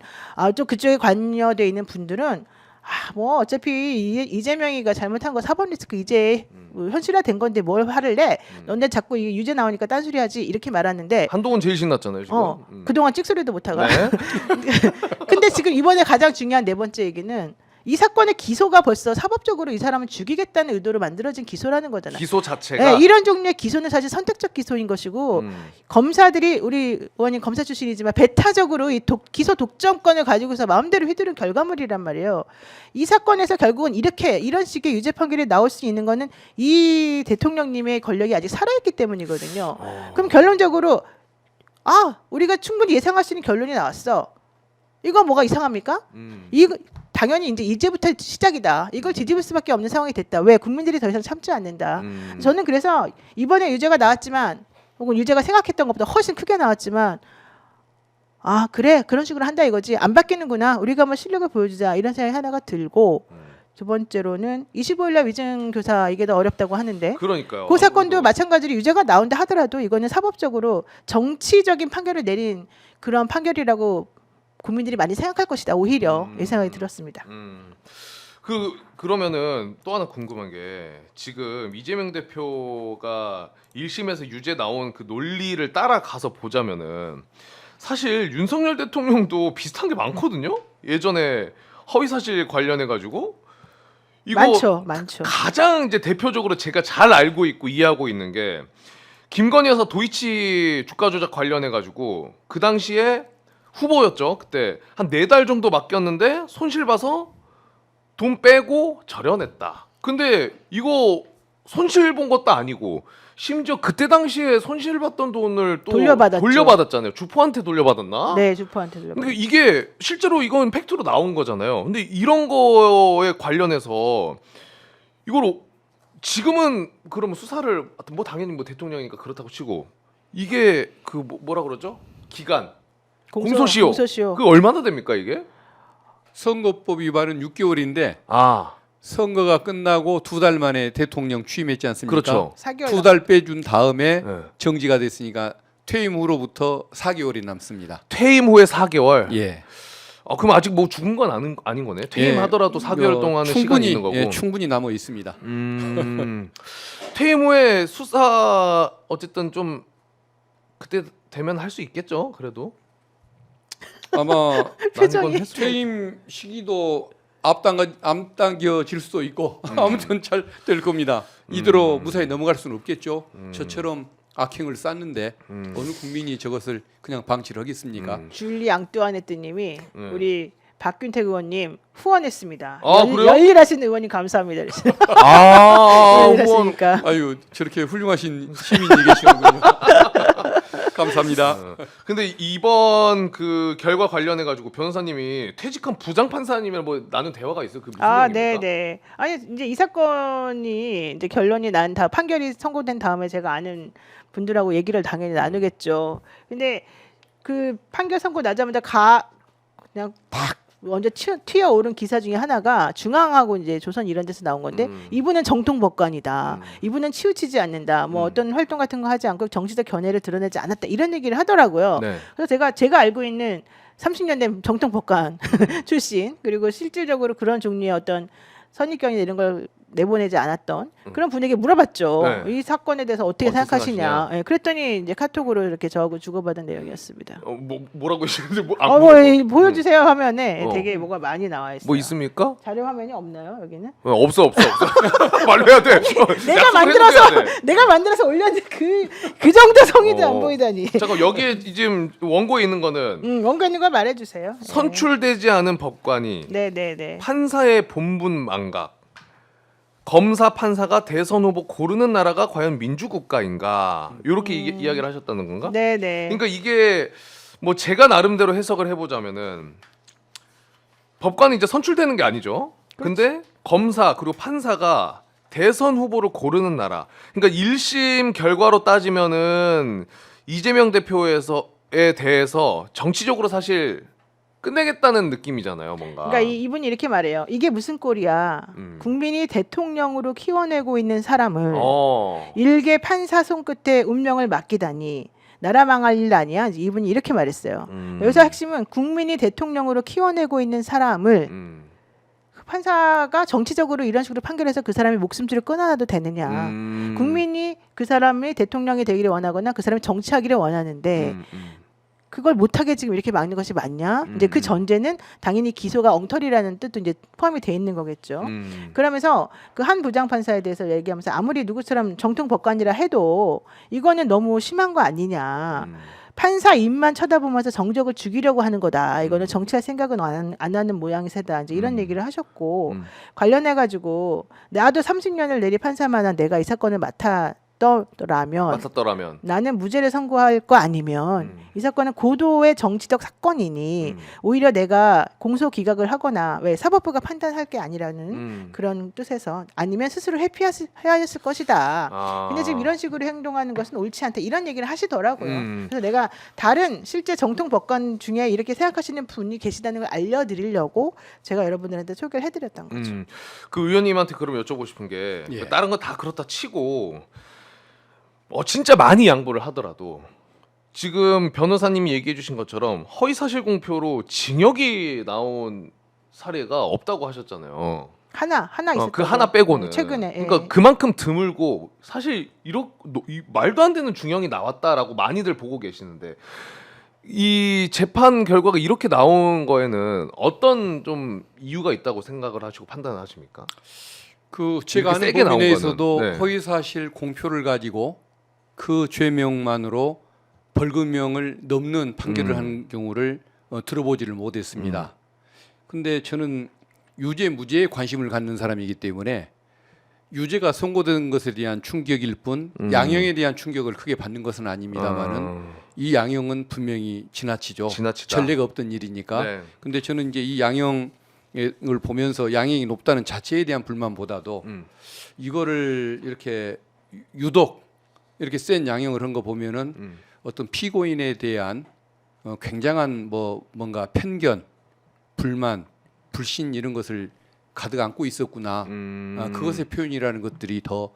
좀 그쪽에 관여돼 있는 분들은 뭐 어차피 이재명이가 잘못한 거 4번 리스크 이제 뭐 현실화된 건데 뭘 화를 내? 너네 자꾸 이게 유죄 나오니까 딴소리하지 이렇게 말하는데 한동훈 제일 신났잖아요 지금. 그동안 찍소리도 못하고. 네. 근데 지금 이번에 가장 중요한 네 번째 얘기는 이 사건의 기소가 벌써 사법적으로 이 사람을 죽이겠다는 의도로 만들어진 기소라는 거잖아요. 기소 자체가. 네, 이런 종류의 기소는 사실 선택적 기소인 것이고 검사들이 우리 의원님 검사 출신이지만 배타적으로 이 기소 독점권을 가지고서 마음대로 휘두른 결과물이란 말이에요. 이 사건에서 결국은 이런 식의 유죄 판결이 나올 수 있는 거는 이 대통령님의 권력이 아직 살아있기 때문이거든요. 그럼 결론적으로 우리가 충분히 예상할 수 있는 결론이 나왔어. 이거 뭐가 이상합니까? 이거 당연히 이제부터 시작이다. 이걸 뒤집을 수밖에 없는 상황이 됐다. 왜? 국민들이 더 이상 참지 않는다. 저는 그래서 이번에 유죄가 나왔지만 혹은 유죄가 생각했던 것보다 훨씬 크게 나왔지만 그래 그런 식으로 한다 이거지. 안 바뀌는구나. 우리가 한번 실력을 보여주자. 이런 생각이 하나가 들고 두 번째로는 25일날 위증교사 이게 더 어렵다고 하는데 그러니까요. 그 사건도 마찬가지로 유죄가 나온다 하더라도 이거는 사법적으로 정치적인 판결을 내린 그런 판결이라고 국민들이 많이 생각할 것이다. 오히려 이 생각이 들었습니다. 그러면은 또 하나 궁금한 게 지금 이재명 대표가 1심에서 유죄 나온 그 논리를 따라가서 보자면은 사실 윤석열 대통령도 비슷한 게 많거든요. 예전에 허위사실 관련해 가지고 이거 많죠, 많죠. 가장 이제 대표적으로 제가 잘 알고 있고 이해하고 있는 게 김건희 여사 도이치 주가 조작 관련해 가지고 그 당시에 후보였죠. 그때 한 4달 정도 맡겼는데 손실 봐서 돈 빼고 절여냈다. 근데 이거 손실 본 것도 아니고 심지어 그때 당시에 손실 봤던 돈을 또 돌려받았죠. 돌려받았잖아요. 주포한테 돌려받았나? 네, 주포한테 돌려. 근데 이게 실제로 이건 팩트로 나온 거잖아요. 근데 이런 거에 관련해서 이걸 지금은 그러면 수사를 뭐 당연히 뭐 대통령이니까 그렇다고 치고 이게 그 뭐라 그러죠? 기간 공소시효. 공소시효. 그 얼마나 됩니까 이게? 선거법 위반은 6개월인데 아 선거가 끝나고 2달 만에 대통령 취임했지 않습니까? 그렇죠. 4개월. 2달 빼준 다음에 네. 정지가 됐으니까 퇴임 후로부터 4개월이 남습니다. 퇴임 후에 4개월. 예. 그럼 아직 뭐 죽은 건 아닌 거네. 퇴임하더라도 4개월 동안은 시간이 있는 거고. 예, 충분히 남아 있습니다. 퇴임 후에 수사 어쨌든 좀 그때 되면 할 수 있겠죠. 그래도 아마 표정이. 퇴임 시기도 앞당겨질 수도 있고 아무튼 잘 될 겁니다. 이대로 무사히 넘어갈 수는 없겠죠. 저처럼 악행을 쌓는데 어느 국민이 저것을 그냥 방치를 하겠습니까? 줄리 앙뚜아네트님이 네. 우리 박균택 의원님 후원했습니다. 아, 그래요? 열일하신 의원님 감사합니다. 후원. 열일하시니까. 아유 저렇게 훌륭하신 시민이 계시는군요. 감사합니다. 근데 이번 그 결과 관련해 가지고 변호사님이 퇴직한 부장 판사님이랑 뭐 나눈 대화가 있어요. 그 무슨 네, 얘기입니까? 네. 아니 이제 이 사건이 이제 결론이 난 다 판결이 선고된 다음에 제가 아는 분들하고 얘기를 당연히 나누겠죠. 근데 그 판결 선고 나자마자 그냥 팍 먼저 튀어오른 기사 중에 하나가 중앙하고 이제 조선 이런 데서 나온 건데 이분은 정통 법관이다. 이분은 치우치지 않는다. 뭐 어떤 활동 같은 거 하지 않고 정치적 견해를 드러내지 않았다. 이런 얘기를 하더라고요. 네. 그래서 제가 알고 있는 30년 된 정통 법관 출신 그리고 실질적으로 그런 종류의 어떤 선입견이나 이런 걸 내보내지 않았던 그런 분에게 물어봤죠. 네. 이 사건에 대해서 어떻게 어떻게 생각하시냐. 생각하시냐? 예, 그랬더니 이제 카톡으로 이렇게 저하고 주고받은 내용이었습니다. 뭐라고 하시는데 보여주세요 하면은 어. 되게 뭐가 많이 나와 있어요. 뭐 있습니까? 자료 화면이 없나요 여기는? 없어. 말로 해야 돼. 내가 만들어서 올렸는데 그 정도 성의도 안 어. 보이다니. 잠깐 여기에 지금 원고에 있는 거는 원고 있는 걸 말해주세요. 선출되지 않은 법관이 네네네. 판사의 본분 망각. 검사 판사가 대선 후보 고르는 나라가 과연 민주국가인가? 이렇게 이야기를 하셨다는 건가? 네네. 그러니까 이게 뭐 제가 나름대로 해석을 해보자면은 법관이 이제 선출되는 게 아니죠. 근데 검사 그리고 판사가 대선 후보를 고르는 나라. 그러니까 1심 결과로 따지면은 이재명 대표에 대해서 정치적으로 사실 끝내겠다는 느낌이잖아요, 뭔가. 그러니까 이분이 이렇게 말해요. 이게 무슨 꼴이야. 국민이 대통령으로 키워내고 있는 사람을 일개 판사 손끝에 운명을 맡기다니 나라 망할 일 아니야. 이분이 이렇게 말했어요. 여기서 핵심은 국민이 대통령으로 키워내고 있는 사람을 판사가 정치적으로 이런 식으로 판결해서 그 사람이 목숨줄을 끊어놔도 되느냐. 국민이 그 사람이 대통령이 되기를 원하거나 그 사람이 정치하기를 원하는데 그걸 못하게 지금 이렇게 막는 것이 맞냐? 이제 그 전제는 당연히 기소가 엉터리라는 뜻도 이제 포함이 돼 있는 거겠죠. 그러면서 그 한 부장판사에 대해서 얘기하면서 아무리 누구처럼 정통 법관이라 해도 이거는 너무 심한 거 아니냐. 판사 입만 쳐다보면서 정적을 죽이려고 하는 거다. 이거는 정치할 생각은 안 하는 모양새다. 이제 이런 얘기를 하셨고 관련해 가지고 나도 30년을 내리 판사만한 내가 이 사건을 맡았더라면 나는 무죄를 선고할 거 아니면 이 사건은 고도의 정치적 사건이니 오히려 내가 공소 기각을 하거나 왜 사법부가 판단할 게 아니라는 그런 뜻에서 아니면 스스로 회피하였을 것이다. 근데 지금 이런 식으로 행동하는 것은 옳지 않다. 이런 얘기를 하시더라고요. 그래서 내가 다른 실제 정통 법관 중에 이렇게 생각하시는 분이 계시다는 걸 알려드리려고 제가 여러분들한테 소개를 해드렸던 거죠. 그 의원님한테 그럼 여쭤보고 싶은 게 예. 다른 거 다 그렇다 치고 진짜 많이 양보를 하더라도 지금 변호사님이 얘기해 주신 것처럼 허위사실 공표로 징역이 나온 사례가 없다고 하셨잖아요. 하나 있었던 그 하나 빼고는 최근에. 그러니까 그만큼 드물고 사실 말도 안 되는 중형이 나왔다라고 많이들 보고 계시는데 이 재판 결과가 이렇게 나온 거에는 어떤 좀 이유가 있다고 생각을 하시고 판단하십니까? 그 제가 이렇게 아는 세게 나온 범위 내에서도 거는, 네. 허위사실 공표를 가지고 그 죄명만으로 벌금형을 넘는 판결을 한 경우를 들어보지를 못했습니다. 근데 저는 유죄 무죄에 관심을 갖는 사람이기 때문에 유죄가 선고된 것에 대한 충격일 뿐 양형에 대한 충격을 크게 받는 것은 아닙니다만은 이 양형은 분명히 지나치죠. 지나치다. 전례가 없던 일이니까. 네. 근데 저는 이제 이 양형을 보면서 양형이 높다는 자체에 대한 불만보다도 이거를 이렇게 유독 이렇게 센 양형을 한 거 보면은 어떤 피고인에 대한 굉장한 뭔가 편견, 불만, 불신 이런 것을 가득 안고 있었구나. 그것의 표현이라는 것들이 더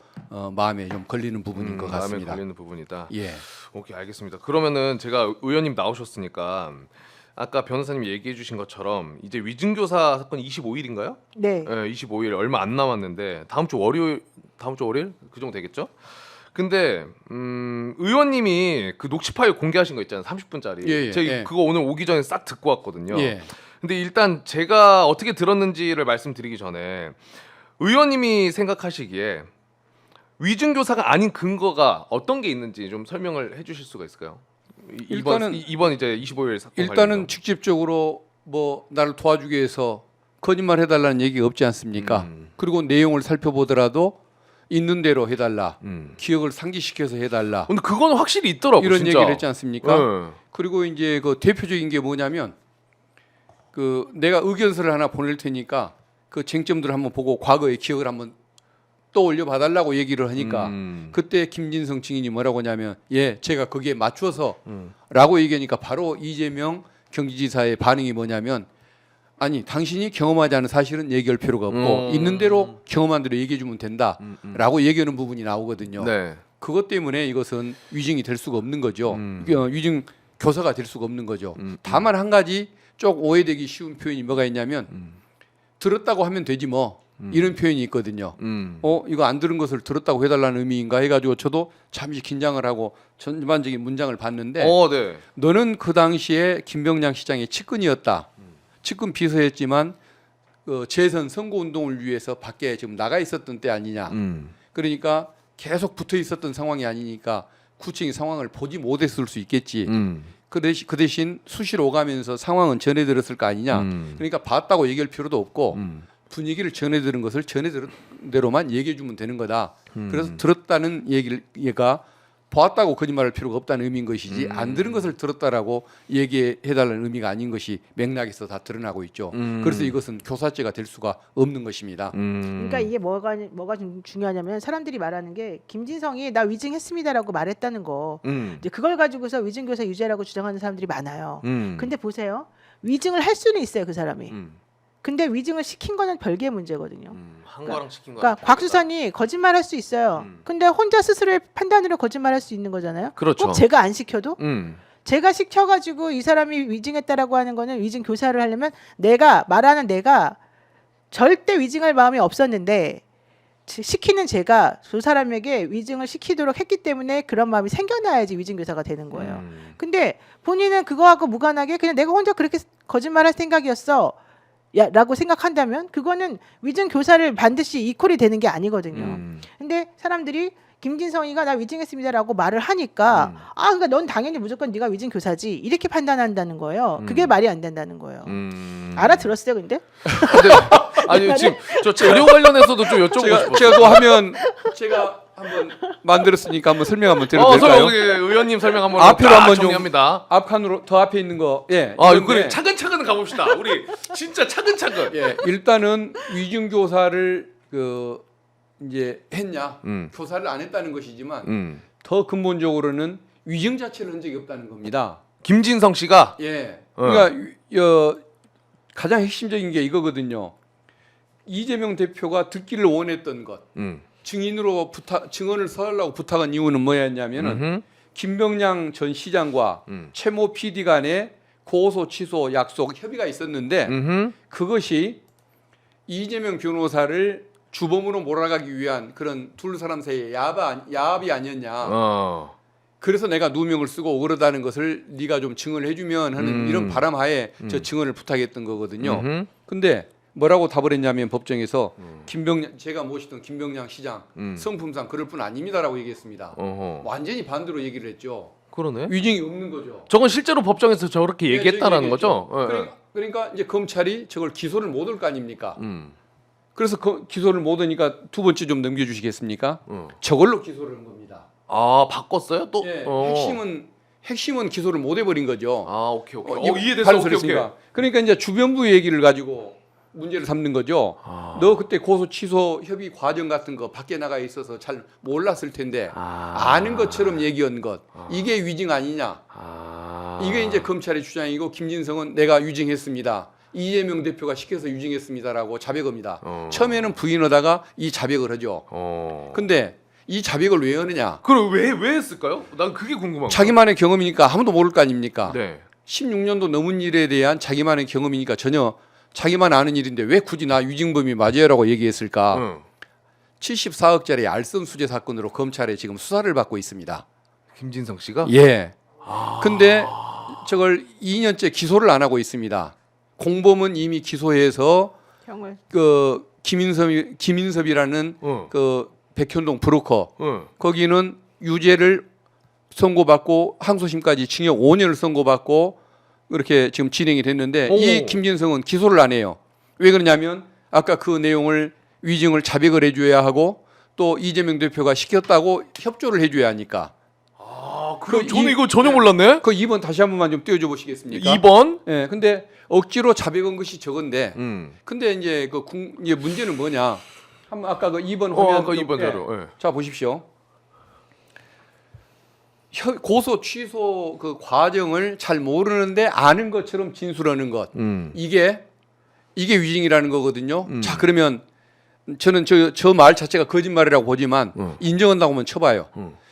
마음에 좀 걸리는 부분인 것 마음에 같습니다. 걸리는 부분이다. 예. 오케이, 알겠습니다. 그러면은 제가 의원님 나오셨으니까 아까 변호사님이 얘기해 주신 것처럼 이제 위증교사 사건 25일인가요? 네. 25일 얼마 안 남았는데 다음 주 월요일 그 정도 되겠죠? 근데 의원님이 그 녹취 파일 공개하신 거 있잖아요. 30분짜리. 예, 예, 제가 예. 그거 오늘 오기 전에 싹 듣고 왔거든요. 예. 근데 일단 제가 어떻게 들었는지를 말씀드리기 전에 의원님이 생각하시기에 위증교사가 아닌 근거가 어떤 게 있는지 좀 설명을 해주실 수가 있을까요? 이번 이제 25일 사건 일단은 관련해서. 직접적으로 나를 도와주기 위해서 거짓말 해달라는 얘기가 없지 않습니까? 그리고 내용을 살펴보더라도 있는 대로 해달라. 기억을 상기시켜서 해달라. 근데 그거는 확실히 있더라고. 이런 진짜. 얘기를 했지 않습니까? 네. 그리고 이제 그 대표적인 게 뭐냐면 그 내가 의견서를 하나 보낼 테니까 그 쟁점들을 한번 보고 과거의 기억을 한번 떠올려 봐달라고 얘기를 하니까 그때 김진성 증인이 뭐라고 하냐면 제가 거기에 맞춰서 라고 얘기하니까 바로 이재명 경기지사의 반응이 뭐냐면 아니 당신이 경험하지 않은 사실은 얘기할 필요가 없고 있는 대로 경험한 대로 얘기해 주면 된다라고 얘기하는 부분이 나오거든요. 네. 그것 때문에 이것은 위증이 될 수가 없는 거죠. 위증 교사가 될 수가 없는 거죠. 다만 한 가지 좀 오해되기 쉬운 표현이 뭐가 있냐면 들었다고 하면 되지 뭐 이런 표현이 있거든요. 이거 안 들은 것을 들었다고 해달라는 의미인가 해가지고 저도 잠시 긴장을 하고 전반적인 문장을 봤는데 네. 너는 그 당시에 김병장 시장의 측근이었다. 측근 비서였지만 재선 선거 운동을 위해서 밖에 지금 나가 있었던 때 아니냐. 그러니까 계속 붙어 있었던 상황이 아니니까 구체적인 상황을 보지 못했을 수 있겠지. 그 대신 수시로 오가면서 상황은 전해 들었을 거 아니냐. 그러니까 봤다고 얘기할 필요도 없고 분위기를 전해 들은 것을 전해 들은 대로만 얘기해 주면 되는 거다. 그래서 들었다는 얘기가 보았다고 거짓말할 필요가 없다는 의미인 것이지 안 들은 것을 들었다라고 얘기해 달라는 의미가 아닌 것이 맥락에서 다 드러나고 있죠. 그래서 이것은 교사죄가 될 수가 없는 것입니다. 그러니까 이게 뭐가 중요하냐면 사람들이 말하는 게 김진성이 나 위증했습니다라고 말했다는 거. 이제 그걸 가지고서 위증교사 유죄라고 주장하는 사람들이 많아요. 근데 보세요. 위증을 할 수는 있어요, 그 사람이. 근데 위증을 시킨 거는 별개의 문제거든요. 한 거랑 시킨 거. 그러니까 곽수산이 거짓말할 수 있어요. 근데 혼자 스스로의 판단으로 거짓말할 수 있는 거잖아요. 그렇죠. 꼭 제가 안 시켜도 제가 시켜가지고 이 사람이 위증했다라고 하는 거는 위증 교사를 하려면 내가 절대 위증할 마음이 없었는데 시키는 제가 그 사람에게 위증을 시키도록 했기 때문에 그런 마음이 생겨나야지 위증 교사가 되는 거예요. 근데 본인은 그거하고 무관하게 그냥 내가 혼자 그렇게 거짓말할 생각이었어. 라고 생각한다면 그거는 위증 교사를 반드시 이퀄이 되는 게 아니거든요. 근데 사람들이 김진성이가 나 위증했습니다라고 말을 하니까 그러니까 넌 당연히 무조건 네가 위증 교사지 이렇게 판단한다는 거예요. 그게 말이 안 된다는 거예요. 알아들었어요, 근데? 아니 지금 저 재료 관련해서도 좀 여쭤보고 싶어요. 제가 그 화면 제가 한번 만들었으니까 한번 설명 한번 드려도 될까요? 의원님 설명 한번 앞으로 한번 정리합니다. 앞칸으로 더 앞에 있는 거. 그래 차근차근 가봅시다. 우리 진짜 차근차근. 일단은 위증 교사를 이제 했냐? 교사를 안 했다는 것이지만 더 근본적으로는 위증 자체를 한 적이 없다는 겁니다. 김진성 씨가 그러니까 가장 핵심적인 게 이거거든요. 이재명 대표가 듣기를 원했던 것. 증언을 서달라고 부탁한 이유는 뭐였냐면은 김병장 전 시장과 최모 PD 간에 고소 취소 약속 협의가 있었는데 그것이 이재명 변호사를 주범으로 몰아가기 위한 그런 둘 사람 사이의 야합이 아니었냐. 그래서 내가 누명을 쓰고 그러다는 것을 네가 좀 증언을 해주면 하는 이런 바람하에 저 증언을 부탁했던 거거든요. 근데 뭐라고 답을 했냐면 법정에서 김병량 제가 모시던 김병량 시장 성품상 그럴 뿐 아닙니다라고 얘기했습니다. 어허. 완전히 반대로 얘기를 했죠. 그러네. 위증이 없는 거죠. 저건 실제로 법정에서 저렇게 네, 얘기했다라는 얘기했죠. 거죠. 예, 예. 그러니까 이제 검찰이 저걸 기소를 못 할 거 아닙니까? 음. 그래서 기소를 못 하니까 두 번째 좀 넘겨주시겠습니까? 음. 저걸로 기소를 한 겁니다. 아 바꿨어요 또? 예, 어. 핵심은 기소를 못 해버린 거죠. 아 오케이 오케이. 이거 이해됐어. 바로 오케이 오케이. 그랬으니까. 그러니까 이제 주변부 얘기를 가지고 문제를 삼는 거죠. 너 그때 고소 취소 협의 과정 같은 거 밖에 나가 있어서 잘 몰랐을 텐데 아는 것처럼 얘기한 것 이게 위증 아니냐? 이게 이제 검찰의 주장이고 김진성은 내가 위증했습니다. 이재명 대표가 시켜서 위증했습니다라고 자백합니다. 처음에는 부인하다가 이 자백을 하죠. 근데 이 자백을 왜 하느냐? 그럼 왜 했을까요? 난 그게 궁금한 거야. 자기만의 경험이니까 아무도 모를 거 아닙니까? 네. 16년도 넘은 일에 대한 자기만의 경험이니까 전혀 자기만 아는 일인데 왜 굳이 나 위증범이 맞아요라고 얘기했을까? 응. 74억짜리 알선 수재 사건으로 검찰에 지금 수사를 받고 있습니다. 김진성 씨가? 예. 근데 저걸 2년째 기소를 안 하고 있습니다. 공범은 이미 기소해서 형을 그 김인섭이라는 응. 그 백현동 브로커 응. 거기는 유죄를 선고받고 항소심까지 징역 5년을 선고받고 그렇게 지금 진행이 됐는데 오. 이 김진성은 기소를 안 해요. 왜 그러냐면 아까 그 내용을 위증을 자백을 해줘야 하고 또 이재명 대표가 시켰다고 협조를 해줘야 하니까. 아 그럼 그 저는 이- 이거 전혀 몰랐네. 그 2번 다시 한 번만 좀 띄워줘 보시겠습니까? 2번. 예, 근데 억지로 자백한 것이 저건데. 음. 근데 이제 이제 문제는 뭐냐? 한번 아까 그 2번 화면 아까 좀- 2번 예. 자료. 예. 자 보십시오. 고소 취소 그 과정을 잘 모르는데 아는 것처럼 진술하는 것 이게 위증이라는 거거든요. 자 그러면 저는 저 말 자체가 거짓말이라고 보지만 인정한다고 하면 쳐봐요.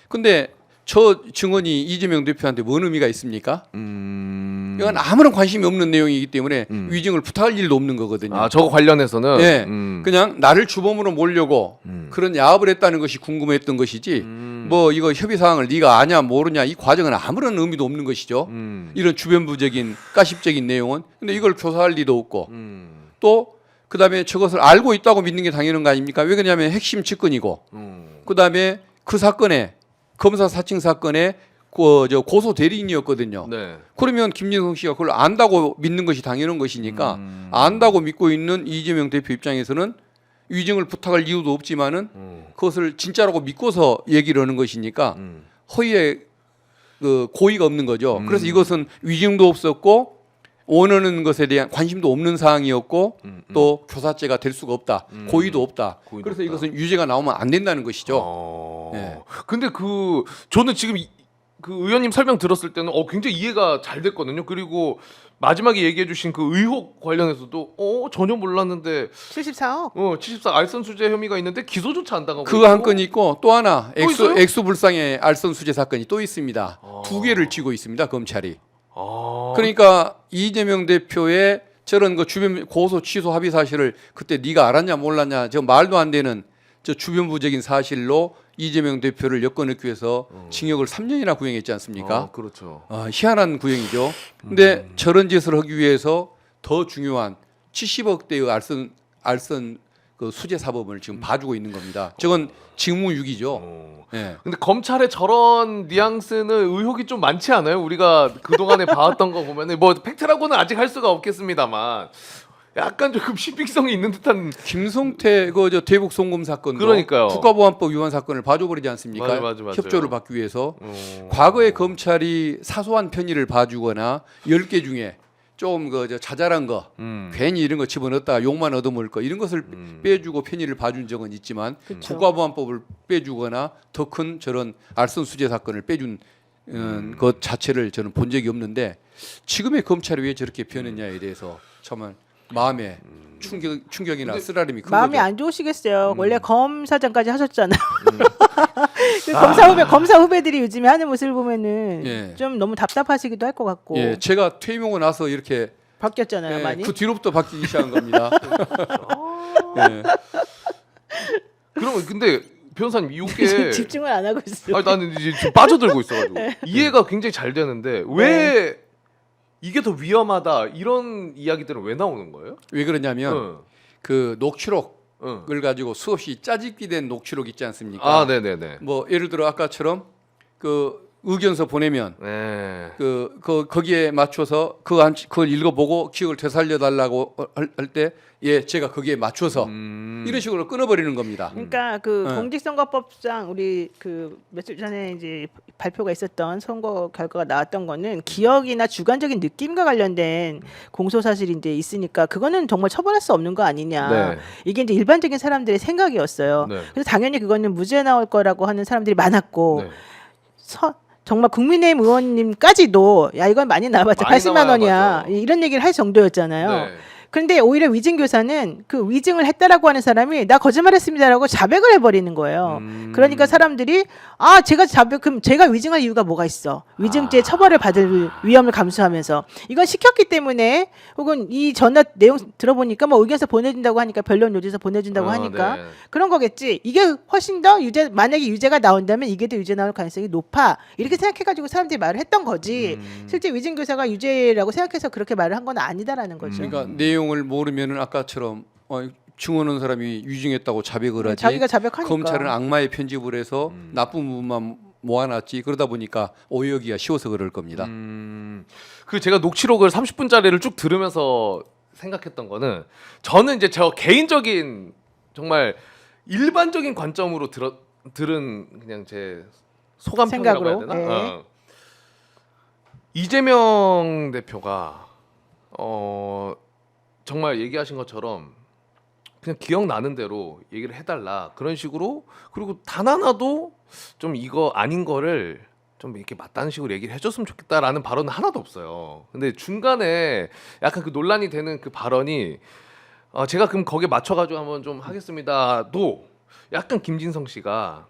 근데 저 증언이 이재명 대표한테 뭔 의미가 있습니까? 이건 아무런 관심이 없는 내용이기 때문에 위증을 부탁할 일도 없는 거거든요. 아 저거 관련해서는. 예, 그냥 나를 주범으로 몰려고 그런 야합을 했다는 것이 궁금했던 것이지. 뭐 이거 협의 사항을 네가 아냐 모르냐 이 과정은 아무런 의미도 없는 것이죠. 이런 주변부적인 가십적인 내용은. 근데 이걸 조사할 리도 없고 또 그다음에 저것을 알고 있다고 믿는 게 당연한 거 아닙니까? 왜 그러냐면 핵심 측근이고 그다음에 그 사건에 검사 사칭 사건에 저 고소 대리인이었거든요. 네. 그러면 김진성 씨가 그걸 안다고 믿는 것이 당연한 것이니까 안다고 믿고 있는 이재명 대표 입장에서는 위증을 부탁할 이유도 없지만은 그것을 진짜라고 믿고서 얘기를 하는 것이니까 허위의 그 고의가 없는 거죠. 그래서 이것은 위증도 없었고 원하는 것에 대한 관심도 없는 사항이었고 또 교사죄가 될 수가 없다. 고의도 없다. 고의도 그래서 없다. 이것은 유죄가 나오면 안 된다는 것이죠. 예. 근데 저는 지금 그 의원님 설명 들었을 때는 굉장히 이해가 잘 됐거든요. 그리고 마지막에 얘기해주신 그 의혹 관련해서도 전혀 몰랐는데 74억. 74 알선 수재 혐의가 있는데 기소조차 안 당하고 그 한 있고. 건이 있고 또 하나 또 있어요? 엑소불상의 알선 수재 사건이 또 있습니다. 두 개를 쥐고 있습니다. 검찰이. 아, 그러니까 이재명 대표의 저런 그 주변 고소 취소 합의 사실을 그때 네가 알았냐 몰랐냐 저 말도 안 되는 저 주변부적인 사실로 이재명 대표를 엮어넣기 위해서 징역을 3년이나 구형했지 않습니까? 그렇죠. 희한한 구형이죠. 근데 저런 짓을 하기 위해서 더 중요한 70억대의 알선 그 수재 사범을 지금 봐주고 있는 겁니다. 저건 직무유기죠. 예. 근데 검찰의 저런 뉘앙스는 의혹이 좀 많지 않아요? 우리가 그동안에 봐왔던 거 보면은 뭐 팩트라고는 아직 할 수가 없겠습니다만 약간 조금 신빙성이 있는 듯한. 김성태 저 대북 송금 사건도 그러니까요. 국가보안법 위반 사건을 봐줘버리지 않습니까? 맞아요. 협조를 받기 위해서 과거에 검찰이 사소한 편의를 봐주거나 10개 중에 좀 저 자잘한 거 괜히 이런 거 집어넣었다가 욕만 얻어먹을 거 이런 것을 빼주고 편의를 봐준 적은 있지만 그쵸. 국가보안법을 빼주거나 더 큰 저런 알선 수재 사건을 빼준 것 자체를 저는 본 적이 없는데 지금의 검찰이 왜 저렇게 변했냐에 대해서 정말 마음에 충격이나 쓰라림이 큰 마음이 거죠. 안 좋으시겠어요. 원래 검사장까지 하셨잖아요. 그 검사 후배들이 요즘에 하는 모습을 보면은 예. 좀 너무 답답하시기도 할 것 같고 예, 제가 퇴임하고 나서 이렇게 바뀌었잖아요, 많이. 그 뒤로부터 바뀌기 시작한 겁니다. 예. 그러면 근데 변호사님 이게 집중을 안 하고 있어. 아니 나는 이제 좀 빠져들고 있어가지고 이해가 굉장히 잘 되는데 왜 이게 더 위험하다 이런 이야기들은 왜 나오는 거예요? 왜 그러냐면 응. 그 녹취록을 응. 가지고 수없이 짜집기 된 녹취록 있지 않습니까? 아, 네네네. 뭐 예를 들어 아까처럼 그 의견서 보내면 네. 거기에 맞춰서 그걸 읽어보고 기억을 되살려 달라고 할 때 예 제가 거기에 맞춰서 이런 식으로 끊어버리는 겁니다. 그러니까 그 네. 공직선거법상 우리 그 며칠 전에 이제 발표가 있었던 선거 결과가 나왔던 거는 기억이나 주관적인 느낌과 관련된 공소 사실인데 있으니까 그거는 정말 처벌할 수 없는 거 아니냐. 네. 이게 이제 일반적인 사람들의 생각이었어요. 네. 그래서 당연히 그거는 무죄 나올 거라고 하는 사람들이 많았고 네. 정말 국민의힘 의원님까지도 야 이건 많이 나와봤자 많이 80만 원이야 나와봤죠. 이런 얘기를 할 정도였잖아요. 네. 그런데 오히려 위증 교사는 그 위증을 했다라고 하는 사람이 나 거짓말했습니다라고 자백을 해버리는 거예요. 그러니까 사람들이 아 제가 그럼 제가 위증할 이유가 뭐가 있어? 위증죄 처벌을 받을 위험을 감수하면서 이건 시켰기 때문에 혹은 이 전화 내용 들어보니까 뭐 의견서 보내준다고 하니까 변론 요지서 보내준다고 하니까 네. 그런 거겠지. 이게 훨씬 더 만약에 유죄가 나온다면 이게 더 유죄 나올 가능성이 높아. 이렇게 생각해가지고 사람들이 말을 했던 거지. 실제 위증 교사가 유죄라고 생각해서 그렇게 말을 한 건 아니다라는 거죠. 그러니까 내용을 모르면은 아까처럼 증언한 사람이 위증했다고 자백을 하지. 자기가 자백하니까. 검찰은 악마의 편집을 해서 나쁜 부분만 모아놨지. 그러다 보니까 오해하기가 쉬워서 그럴 겁니다. 그 제가 녹취록을 30분짜리를 쭉 들으면서 생각했던 거는 저는 이제 저 개인적인 정말 일반적인 관점으로 들은 그냥 제 소감평이라고 해야 되나? 생각으로, 네. 이재명 대표가 정말 얘기하신 것처럼 그냥 기억나는 대로 얘기를 해달라 그런 식으로 그리고 단 하나도 좀 이거 아닌 거를 좀 이렇게 맞다는 식으로 얘기를 해줬으면 좋겠다라는 발언은 하나도 없어요. 근데 중간에 약간 그 논란이 되는 그 발언이 제가 그럼 거기에 맞춰가지고 한번 좀 하겠습니다도 약간 김진성 씨가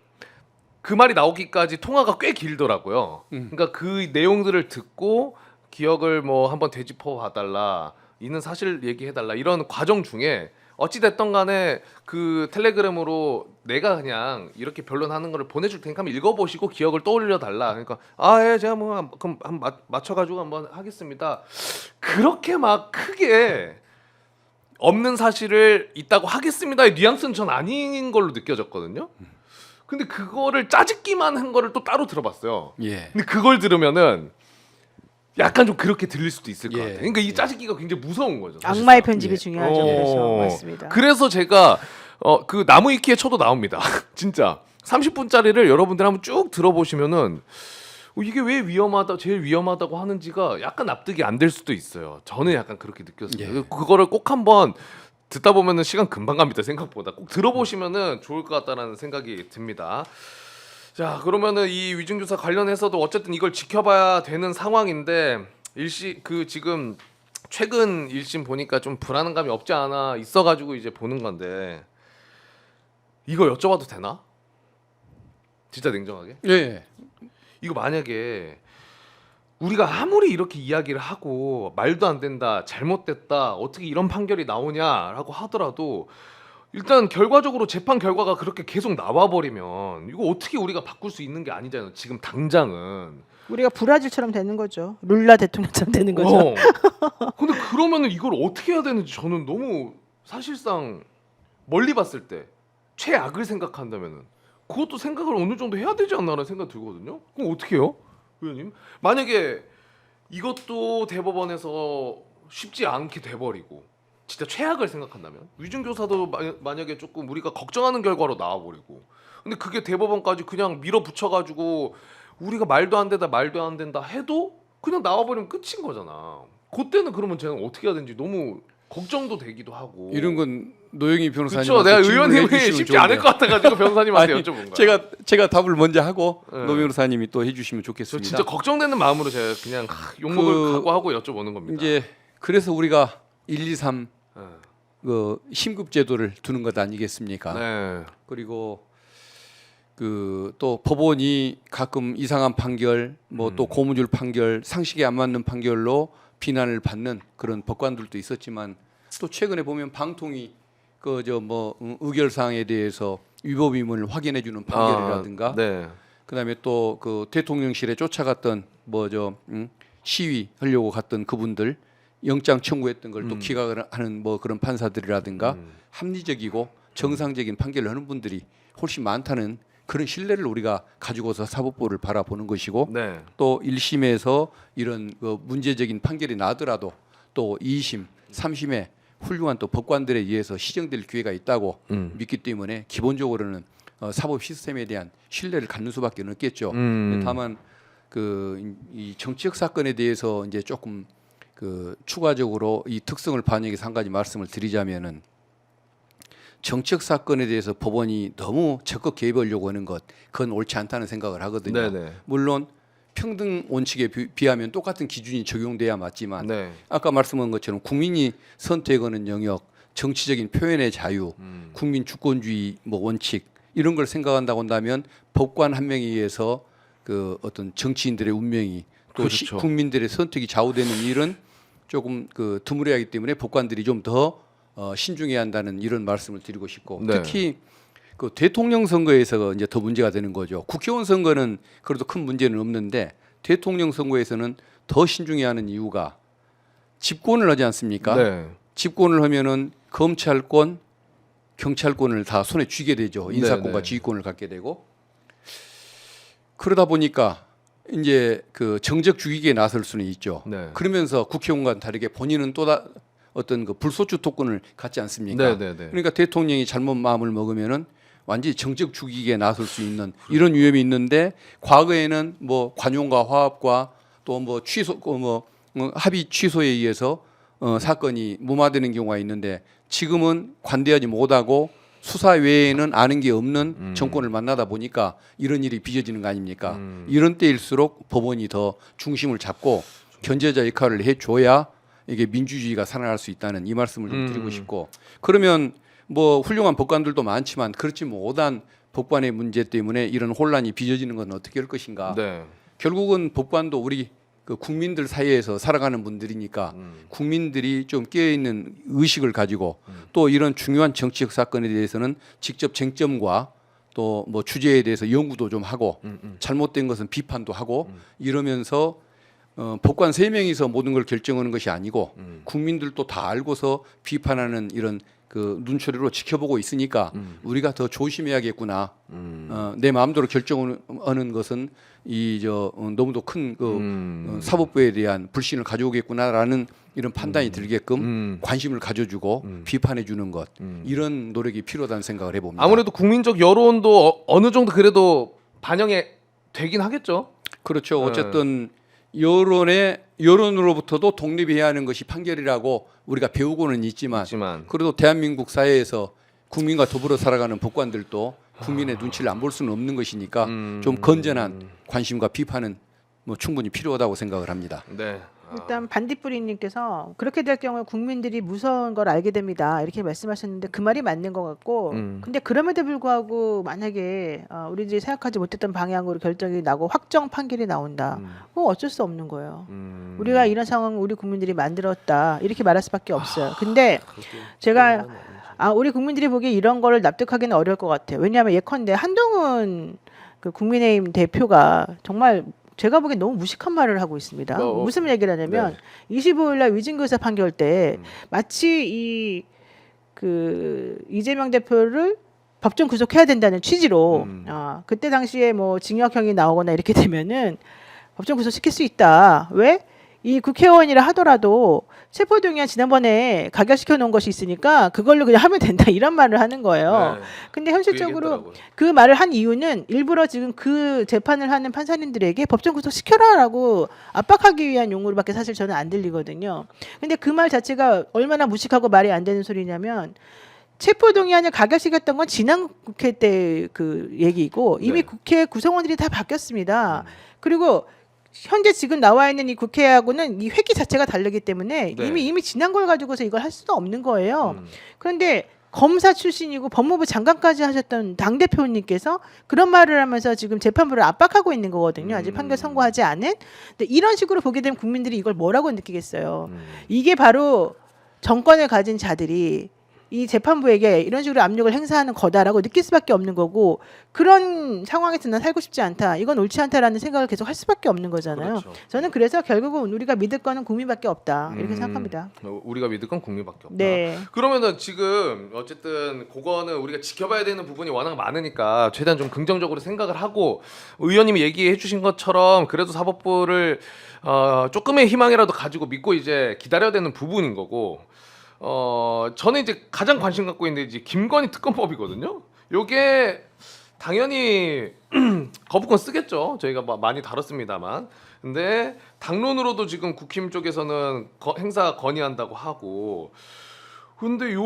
그 말이 나오기까지 통화가 꽤 길더라고요. 그러니까 그 내용들을 듣고 기억을 뭐 한번 되짚어 봐달라, 있는 사실 얘기해달라 이런 과정 중에 어찌 됐던 간에 그 텔레그램으로 내가 그냥 이렇게 변론하는 거를 보내줄 테니까 한번 읽어보시고 기억을 떠올려 달라. 그러니까 예 제가 뭐 그럼 한번 맞춰가지고 한번 하겠습니다. 그렇게 막 크게 없는 사실을 있다고 하겠습니다의 뉘앙스는 전 아닌 걸로 느껴졌거든요. 근데 그거를 짜집기만 한 거를 또 따로 들어봤어요. 예. 근데 그걸 들으면은 약간 좀 그렇게 들릴 수도 있을 것 예. 같아요. 그러니까 이 짜집기가 굉장히 무서운 거죠. 사실상. 악마의 편집이 예. 중요하죠. 그래서 맞습니다. 그래서 제가 그 나무 위키에 쳐도 나옵니다. 진짜 30분짜리를 여러분들 한번 쭉 들어보시면은 이게 왜 위험하다, 제일 위험하다고 하는지가 약간 납득이 안 될 수도 있어요. 저는 약간 그렇게 느꼈어요. 예. 그거를 꼭 한번 듣다 보면은 시간 금방 갑니다. 생각보다 꼭 들어보시면은 좋을 것 같다라는 생각이 듭니다. 자, 그러면은 이 위증교사 관련해서도 어쨌든 이걸 지켜봐야 되는 상황인데 지금 최근 1심 보니까 좀 불안한 감이 없지 않아 있어가지고 이제 보는 건데 이거 여쭤봐도 되나? 진짜 냉정하게? 예. 이거 만약에 우리가 아무리 이렇게 이야기를 하고 말도 안 된다, 잘못됐다, 어떻게 이런 판결이 나오냐라고 하더라도 일단 결과적으로 재판 결과가 그렇게 계속 나와버리면 이거 어떻게 우리가 바꿀 수 있는 게 아니잖아요. 지금 당장은. 우리가 브라질처럼 되는 거죠. 룰라 대통령처럼 되는 거죠. 근데 그러면은 이걸 어떻게 해야 되는지 저는 너무 사실상 멀리 봤을 때 최악을 생각한다면은 그것도 생각을 어느 정도 해야 되지 않나라는 생각 들거든요. 그럼 어떻게 해요, 의원님? 만약에 이것도 대법원에서 쉽지 않게 돼버리고 진짜 최악을 생각한다면 위증교사도 만약에 조금 우리가 걱정하는 결과로 나와버리고 근데 그게 대법원까지 그냥 밀어붙여가지고 우리가 말도 안 된다 해도 그냥 나와버리면 끝인 거잖아. 그때는 그러면 쟤는 어떻게 해야 되는지 너무 걱정도 되기도 하고. 이런 건 노영희 변호사님. 그렇죠. 내가 의원님이 쉽지 않을 것 같아가지고 변호사님한테 아니, 여쭤본 거야. 제가 답을 먼저 하고 네. 노 변호사님이 또 해주시면 저 좋겠습니다. 진짜 걱정되는 마음으로 제가 그냥 욕먹을 각오하고 여쭤보는 겁니다. 이제 그래서 우리가 1, 2, 3 네. 그 심급 제도를 두는 것 아니겠습니까? 네. 그리고 그 또 법원이 가끔 이상한 판결, 뭐 또 고무줄 판결, 상식에 안 맞는 판결로 비난을 받는 그런 법관들도 있었지만 또 최근에 보면 방통위 그저뭐 의결 사항에 대해서 위법 의문을 확인해 주는 판결이라든가 네. 그다음에 또 그 대통령실에 쫓아갔던 시위 하려고 갔던 그분들 영장 청구했던 걸 또 기각을 하는 뭐 그런 판사들이라든가 합리적이고 정상적인 판결을 하는 분들이 훨씬 많다는 그런 신뢰를 우리가 가지고서 사법부를 바라보는 것이고 네. 또 1심에서 이런 그 문제적인 판결이 나더라도 또 2심, 3심에 훌륭한 또 법관들에 의해서 시정될 기회가 있다고 믿기 때문에 기본적으로는 사법 시스템에 대한 신뢰를 갖는 수밖에 없겠죠. 다만 이 정치적 사건에 대해서 이제 조금 그 추가적으로 이 특성을 반영해서 한 가지 말씀을 드리자면은 정치적 사건에 대해서 법원이 너무 적극 개입하려고 하는 것 그건 옳지 않다는 생각을 하거든요. 네네. 물론 평등 원칙에 비하면 똑같은 기준이 적용돼야 맞지만 네. 아까 말씀한 것처럼 국민이 선택하는 영역, 정치적인 표현의 자유, 국민 주권주의 뭐 원칙 이런 걸 생각한다고 한다면 법관 한 명에 의해서 그 어떤 정치인들의 운명이 또 그렇죠. 국민들의 선택이 좌우되는 일은 조금 그 드물어야 하기 때문에 법관들이 좀 더 신중해야 한다는 이런 말씀을 드리고 싶고 네. 특히 그 대통령 선거에서 이제 더 문제가 되는 거죠. 국회의원 선거는 그래도 큰 문제는 없는데 대통령 선거에서는 더 신중해야 하는 이유가 집권을 하지 않습니까? 네. 집권을 하면은 검찰권, 경찰권을 다 손에 쥐게 되죠. 인사권과 네. 지휘권을 갖게 되고 그러다 보니까 이제 그 정적 죽이기에 나설 수는 있죠. 네. 그러면서 국회의원과는 다르게 본인은 또 어떤 그 불소추 토큰을 갖지 않습니까? 네. 그러니까 대통령이 잘못 마음을 먹으면은 완전히 정적 죽이기에 나설 수 있는 이런 위험이 있는데 과거에는 뭐 관용과 화합과 또 뭐 취소 합의 취소에 의해서 사건이 무마되는 경우가 있는데 지금은 관대하지 못하고 수사 외에는 아는 게 없는 정권을 만나다 보니까 이런 일이 빚어지는 거 아닙니까? 이런 때일수록 법원이 더 중심을 잡고 견제자 역할을 해줘야 이게 민주주의가 살아날 수 있다는 이 말씀을 좀 드리고 싶고 그러면 뭐 훌륭한 법관들도 많지만 그렇지 못한 법관의 문제 때문에 이런 혼란이 빚어지는 건 어떻게 할 것인가? 네. 결국은 법관도 우리 그 국민들 사이에서 살아가는 분들이니까 국민들이 좀 깨어있는 의식을 가지고 또 이런 중요한 정치적 사건에 대해서는 직접 쟁점과 또 뭐 주제에 대해서 연구도 좀 하고 잘못된 것은 비판도 하고 이러면서 법관 3명이서 모든 걸 결정하는 것이 아니고 국민들도 다 알고서 비판하는 이런 그 눈초리로 지켜보고 있으니까 우리가 더 조심해야겠구나. 내 마음대로 결정하는 것은 너무도 큰 그 사법부에 대한 불신을 가져오겠구나라는 이런 판단이 들게끔 관심을 가져주고 비판해주는 것 이런 노력이 필요하다는 생각을 해봅니다. 아무래도 국민적 여론도 어느 정도 그래도 반영이 되긴 하겠죠. 그렇죠. 네. 어쨌든 여론으로부터도 독립해야 하는 것이 판결이라고 우리가 배우고는 있지만 그래도 대한민국 사회에서 국민과 더불어 살아가는 법관들도 국민의 눈치를 안 볼 수는 없는 것이니까 좀 건전한 관심과 비판은 뭐 충분히 필요하다고 생각을 합니다. 네. 일단 반딧불이님께서 그렇게 될 경우에 국민들이 무서운 걸 알게 됩니다. 이렇게 말씀하셨는데 그 말이 맞는 것 같고 근데 그럼에도 불구하고 만약에 우리들이 생각하지 못했던 방향으로 결정이 나고 확정 판결이 나온다. 그거 어쩔 수 없는 거예요. 우리가 이런 상황을 우리 국민들이 만들었다. 이렇게 말할 수밖에 없어요. 근데 제가 우리 국민들이 보기에 이런 거를 납득하기는 어려울 것 같아요. 왜냐하면 예컨대 한동훈 그 국민의힘 대표가 정말 제가 보기엔 너무 무식한 말을 하고 있습니다. 무슨 얘기를 하냐면 25일 날 위증교사 판결 때 마치 이재명 대표를 법정 구속해야 된다는 취지로 그때 당시에 뭐 징역형이 나오거나 이렇게 되면은 법정 구속시킬 수 있다. 왜? 이 국회의원이라 하더라도 체포동의안 지난번에 가결시켜 놓은 것이 있으니까 그걸로 그냥 하면 된다 이런 말을 하는 거예요. 네. 근데 현실적으로 그 말을 한 이유는 일부러 지금 그 재판을 하는 판사님들에게 법정 구속 시켜라라고 압박하기 위한 용어로밖에 사실 저는 안 들리거든요. 근데 그 말 자체가 얼마나 무식하고 말이 안 되는 소리냐면 체포동의안을 가결시켰던 건 지난 국회 때 그 얘기고 이미 국회 구성원들이 다 바뀌었습니다. 그리고 현재 지금 나와 있는 이 국회하고는 이 회기 자체가 다르기 때문에 이미 지난 걸 가지고서 이걸 할 수도 없는 거예요. 그런데 검사 출신이고 법무부 장관까지 하셨던 당 대표님께서 그런 말을 하면서 지금 재판부를 압박하고 있는 거거든요. 아직 판결 선고하지 않은. 근데 이런 식으로 보게 되면 국민들이 이걸 뭐라고 느끼겠어요. 이게 바로 정권을 가진 자들이 이 재판부에게 이런 식으로 압력을 행사하는 거다라고 느낄 수밖에 없는 거고 그런 상황에서 난 살고 싶지 않다. 이건 옳지 않다라는 생각을 계속 할 수밖에 없는 거잖아요. 그렇죠. 저는 그래서 결국은 우리가 믿을 거는 국민밖에 없다. 이렇게 생각합니다. 우리가 믿을 건 국민밖에 없다. 네. 그러면은 지금 어쨌든 그거는 우리가 지켜봐야 되는 부분이 워낙 많으니까 최대한 좀 긍정적으로 생각을 하고 의원님이 얘기해 주신 것처럼 그래도 사법부를 조금의 희망이라도 가지고 믿고 이제 기다려야 되는 부분인 거고 저는 이제 가장 관심 갖고 있는 게 이제 김건희 특검법이거든요. 요게 당연히 거부권 쓰겠죠. 저희가 많이 다뤘습니다만. 근데 당론으로도 지금 국힘 쪽에서는 행사 건의한다고 하고 근데 요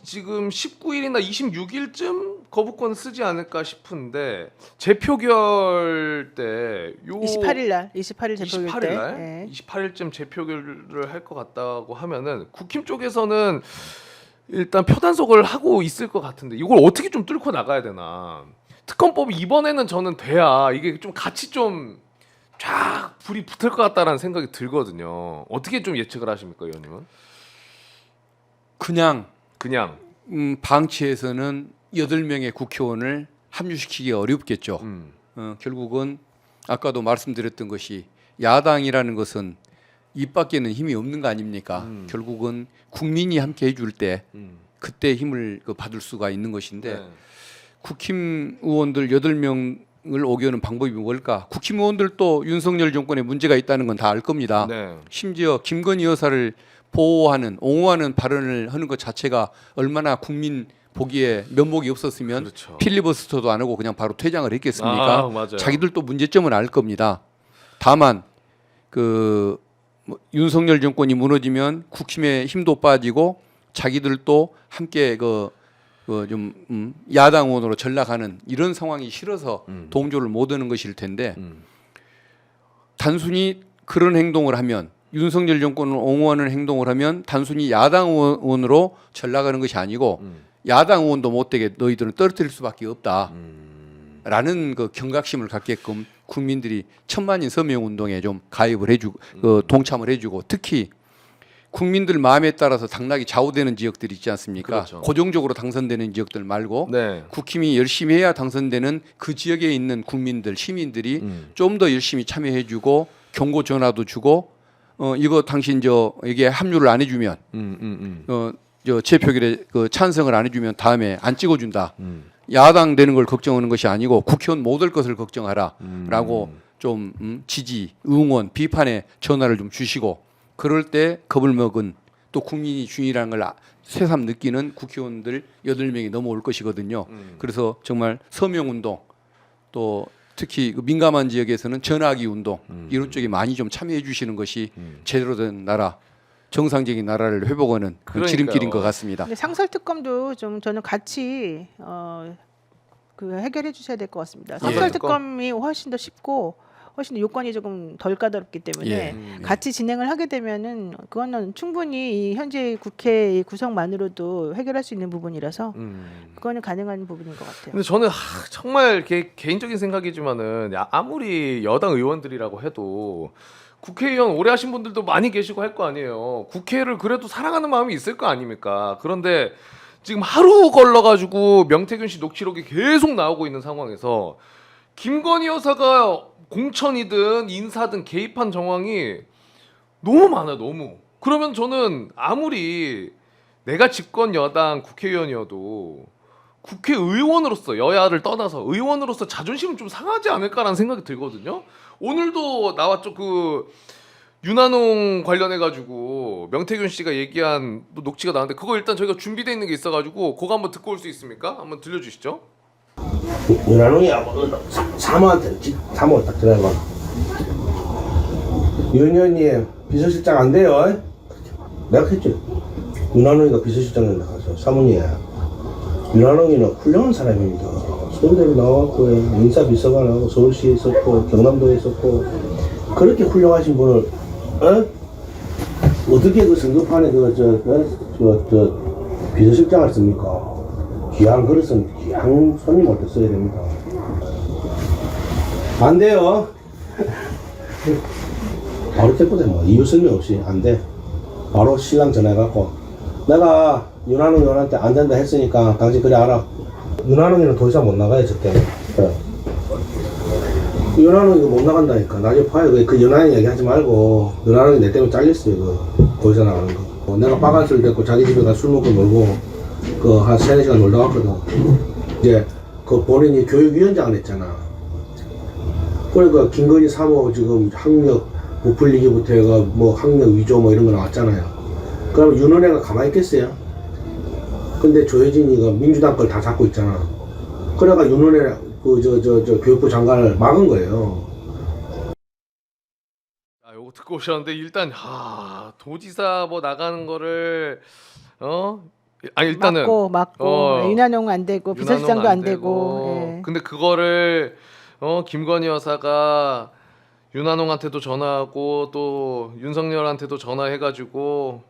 지금 19일이나 26일쯤 거부권 쓰지 않을까 싶은데 재표결 때요 28일 날, 28일 재표결 28일 때. 날 네. 28일쯤 재표결을 할 것 같다고 하면은 국힘 쪽에서는 일단 표단속을 하고 있을 것 같은데 이걸 어떻게 좀 뚫고 나가야 되나. 특검법이 이번에는 저는 돼야 이게 좀 같이 좀 쫙 불이 붙을 것 같다라는 생각이 들거든요. 어떻게 좀 예측을 하십니까, 의원님은? 그냥 방치해서는 8명의 국회의원을 합류시키기 어렵겠죠. 결국은 아까도 말씀드렸던 것이 야당이라는 것은 입 밖에는 힘이 없는 거 아닙니까? 결국은 국민이 함께 해줄 때 그때 힘을 받을 수가 있는 것인데 네. 국힘 의원들 8명을 오게 하는 방법이 뭘까? 국힘 의원들도 윤석열 정권에 문제가 있다는 건 다 알 겁니다. 네. 심지어 김건희 여사를 보호하는 옹호하는 발언을 하는 것 자체가 얼마나 국민 보기에 면목이 없었으면 그렇죠. 필리버스터도 안 하고 그냥 바로 퇴장을 했겠습니까? 맞아요. 자기들도 문제점을 알 겁니다. 다만 윤석열 정권이 무너지면 국힘의 힘도 빠지고 자기들도 함께 야당 의원으로 전락하는 이런 상황이 싫어서 동조를 못 하는 것일 텐데 단순히 그런 행동을 하면 윤석열 정권을 옹호하는 행동을 하면 단순히 야당 의원으로 전락하는 것이 아니고 야당 의원도 못되게 너희들은 떨어뜨릴 수밖에 없다라는 그 경각심을 갖게끔 국민들이 천만인 서명 운동에 좀 가입을 해주고 동참을 해주고 특히 국민들 마음에 따라서 당락이 좌우되는 지역들이 있지 않습니까? 그렇죠. 고정적으로 당선되는 지역들 말고 네. 국힘이 열심히 해야 당선되는 그 지역에 있는 국민들, 시민들이 좀 더 열심히 참여해주고 경고 전화도 주고 이거 당신 이게 합류를 안 해주면 재표결에 찬성을 안 해주면 다음에 안 찍어준다. 야당 되는 걸 걱정하는 것이 아니고 국회의원 못 올 것을 걱정하라라고 좀 지지, 응원, 비판의 전화를 좀 주시고 그럴 때 겁을 먹은 또 국민이 주인이라는 걸 새삼 느끼는 국회의원들 8명이 넘어올 것이거든요. 그래서 정말 서명운동 또 특히 민감한 지역에서는 전화기 운동 이런 쪽에 많이 좀 참여해 주시는 것이 제대로 된 나라, 정상적인 나라를 회복하는 그 지름길인 것 같습니다. 근데 상설특검도 좀 저는 같이 해결해 주셔야 될 것 같습니다. 상설특검이 훨씬 더 쉽고 훨씬 더 요건이 조금 덜 까다롭기 때문에 같이 진행을 하게 되면은 그거는 충분히 이 현재 국회 구성만으로도 해결할 수 있는 부분이라서 그거는 가능한 부분인 것 같아요. 근데 저는 정말 개인적인 생각이지만은 아무리 여당 의원들이라고 해도 국회의원 오래 하신 분들도 많이 계시고 할 거 아니에요. 국회를 그래도 사랑하는 마음이 있을 거 아닙니까? 그런데 지금 하루 걸러가지고 명태균 씨 녹취록이 계속 나오고 있는 상황에서 김건희 여사가 공천이든 인사든 개입한 정황이 너무 많아요. 너무. 그러면 저는 아무리 내가 집권 여당 국회의원이어도 국회의원으로서 여야를 떠나서 의원으로서 자존심은 좀 상하지 않을까라는 생각이 들거든요. 오늘도 나왔죠. 윤한홍 관련해가지고 명태균 씨가 얘기한 또 녹취가 나왔는데 그거 일단 저희가 준비되어 있는 게 있어가지고 그거 한번 듣고 올 수 있습니까? 한번 들려주시죠. 윤한홍이 사모한테 사모 딱 전화해봐. 윤 의원님 비서실장 안 돼요. 내가 했지. 윤한홍이가 비서실장에 나가서 사모님 윤한홍이는 훌륭한 사람입니다. 서울대를 나왔고 인사비서관하고 서울시에 있었고 경남도에 있었고 그렇게 훌륭하신 분을 어떻게 그 선거판에 비서실장을 씁니까? 귀한 그릇은 귀한 손님을 때 써야 됩니다. 안 돼요. 바로 때부터 이유 설명 없이 안 돼. 바로 신랑 전화해갖고 내가 윤한웅 의원한테 안 된다 했으니까 당신 그래 알아. 윤한웅이는 더 이상 못 나가요 저때. 네. 윤한웅 이거 못 나간다니까. 나중에 봐요. 그 윤한웅 얘기하지 말고 윤한웅이 내 때문에 잘렸어요. 거기서 나가는 거. 내가 빠간술 됐고 자기 집에 가서 술 먹고 놀고 그 한 3-4시간 놀다 왔거든. 이제 그 본인이 교육위원장을 했잖아. 그러니까 김건희 사모 지금 학력 부풀리기부터 해가 뭐 학력 위조 뭐 이런 거 나왔잖아요. 그럼 윤은혜가 가만히 있겠어요? 근데 조혜진이가 민주당 걸 다 잡고 있잖아. 그래가 윤은혜 저 교육부 장관을 막은 거예요. 아, 요거 듣고 오셨는데 일단 도지사 뭐 나가는 거를 아니 일단은 맞고 윤한홍 안 되고 비서실장도 안 되고. 예. 근데 그거를 김건희 여사가 윤한홍한테도 전화하고 또 윤석열한테도 전화해가지고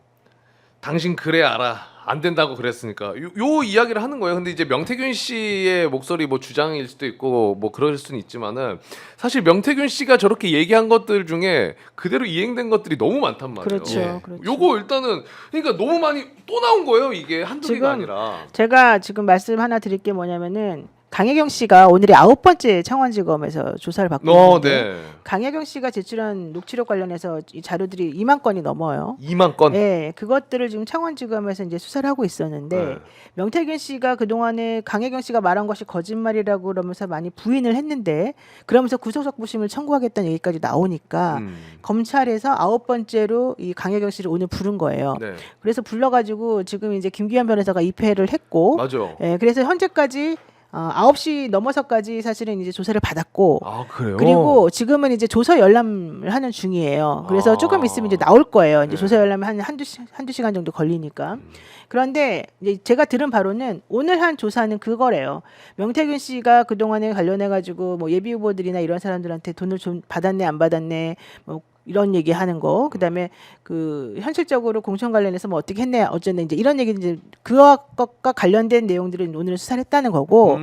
당신 그래 알아 안 된다고 그랬으니까 요 이야기를 하는 거예요. 근데 이제 명태균 씨의 목소리 뭐 주장일 수도 있고 뭐 그럴 수는 있지만은 사실 명태균 씨가 저렇게 얘기한 것들 중에 그대로 이행된 것들이 너무 많단 말이에요. 그렇죠. 그렇죠. 요거 일단은 그러니까 너무 많이 또 나온 거예요. 이게 한두 개가 지금 아니라. 제가 지금 말씀 하나 드릴 게 뭐냐면은 강혜경 씨가 오늘이 9번째 창원지검에서 조사를 받고 있는데 네. 강혜경 씨가 제출한 녹취록 관련해서 이 자료들이 2만 건이 넘어요. 2만 건. 네, 그것들을 지금 창원지검에서 이제 수사를 하고 있었는데 네. 명태균 씨가 그 동안에 강혜경 씨가 말한 것이 거짓말이라고 그러면서 많이 부인을 했는데 그러면서 구속적부심을 청구하겠다는 얘기까지 나오니까 검찰에서 9번째로 이 강혜경 씨를 오늘 부른 거예요. 네. 그래서 불러가지고 지금 이제 김기현 변호사가 입회를 했고, 맞아. 예, 그래서 현재까지 9시 넘어서까지 사실은 이제 조사를 받았고, 아 그래요? 그리고 지금은 이제 조서 열람을 하는 중이에요. 그래서 조금 있으면 이제 나올 거예요. 이제 네. 조서 열람이 한두 시간 정도 걸리니까. 그런데 이제 제가 들은 바로는 오늘 한 조사는 그거래요. 명태균 씨가 그동안에 관련해 가지고 뭐 예비 후보들이나 이런 사람들한테 돈을 좀 받았네 안 받았네 뭐 이런 얘기 하는 거, 그다음에 그 현실적으로 공천 관련해서 뭐 어떻게 했네 어쨌네 이제 이런 얘기 이제 그것과 관련된 내용들을 오늘 수사를 했다는 거고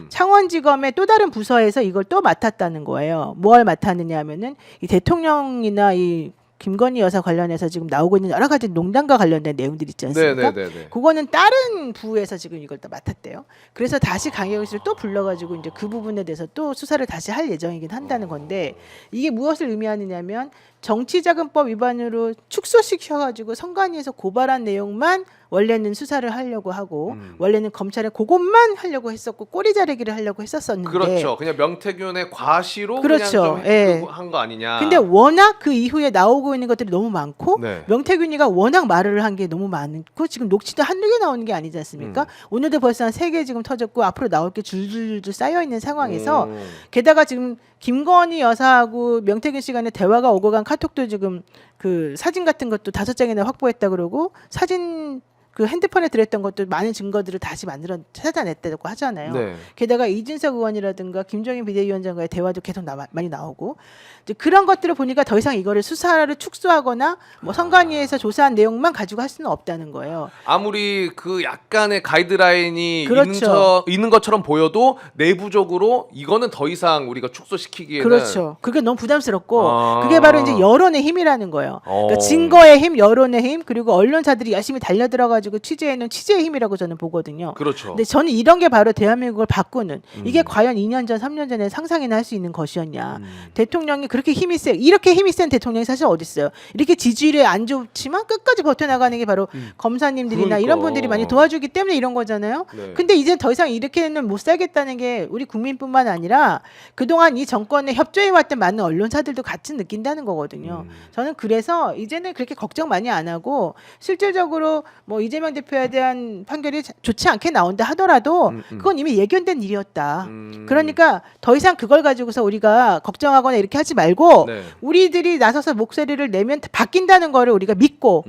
창원지검의 또 다른 부서에서 이걸 또 맡았다는 거예요. 뭘 맡았느냐 하면은 이 대통령이나 이 김건희 여사 관련해서 지금 나오고 있는 여러 가지 농단과 관련된 내용들 있지 않습니까? 네네네. 그거는 다른 부에서 지금 이걸 또 맡았대요. 그래서 다시 강혜경 씨를 또 불러가지고 이제 그 부분에 대해서 또 수사를 다시 할 예정이긴 한다는 건데 이게 무엇을 의미하느냐면 정치자금법 위반으로 축소시켜가지고 선관위에서 고발한 내용만 원래는 수사를 하려고 하고 원래는 검찰에 그것만 하려고 했었고 꼬리 자르기를 하려고 했었었는데 그렇죠. 그냥 명태균의 과시로 그렇죠. 그냥 예. 좀 한 거 아니냐. 근데 워낙 그 이후에 나오고 있는 것들이 너무 많고 네. 명태균이가 워낙 말을 한 게 너무 많고 지금 녹취도 한두 개 나오는 게 아니지 않습니까? 오늘도 벌써 한 3개 지금 터졌고 앞으로 나올 게 줄줄줄 쌓여 있는 상황에서 게다가 지금 김건희 여사하고 명태균 씨 간의 대화가 오고 간 카톡도 지금 그 사진 같은 것도 5장이나 확보했다 그러고 사진 그 핸드폰에 들었던 것도 많은 증거들을 다시 만들어 찾아냈다고 하잖아요. 네. 게다가 이준석 의원이라든가 김종인 비대위원장과의 대화도 계속 많이 나오고 이제 그런 것들을 보니까 더 이상 이거를 수사를 축소하거나 뭐 선관위에서 조사한 내용만 가지고 할 수는 없다는 거예요. 아무리 그 약간의 가이드라인이 그렇죠. 있는 것처럼 보여도 내부적으로 이거는 더 이상 우리가 축소시키기에는 그렇죠. 그게 너무 부담스럽고 아. 그게 바로 이제 여론의 힘이라는 거예요. 그러니까 증거의 힘, 여론의 힘, 그리고 언론사들이 열심히 달려들어가지고 취재에는 취재의 힘이라고 저는 보거든요. 그렇죠. 근데 저는 이런 게 바로 대한민국을 바꾸는 이게 과연 2년 전, 3년 전에 상상이나 할 수 있는 것이었냐. 대통령이 그렇게 힘이 세, 이렇게 힘이 센 대통령이 사실 어디 있어요? 이렇게 지지율이 안 좋지만 끝까지 버텨나가는 게 바로 검사님들이나 그러니까. 이런 분들이 많이 도와주기 때문에 이런 거잖아요. 네. 근데 이제 더 이상 이렇게는 못 살겠다는 게 우리 국민뿐만 아니라 그동안 이 정권에 협조해왔던 많은 언론사들도 같이 느낀다는 거거든요. 저는 그래서 이제는 그렇게 걱정 많이 안 하고 실질적으로 뭐 이재명 대표에 대한 판결이 좋지 않게 나온다 하더라도 그건 이미 예견된 일이었다. 그러니까 더 이상 그걸 가지고서 우리가 걱정하거나 이렇게 하지 말고 네. 우리들이 나서서 목소리를 내면 바뀐다는 거를 우리가 믿고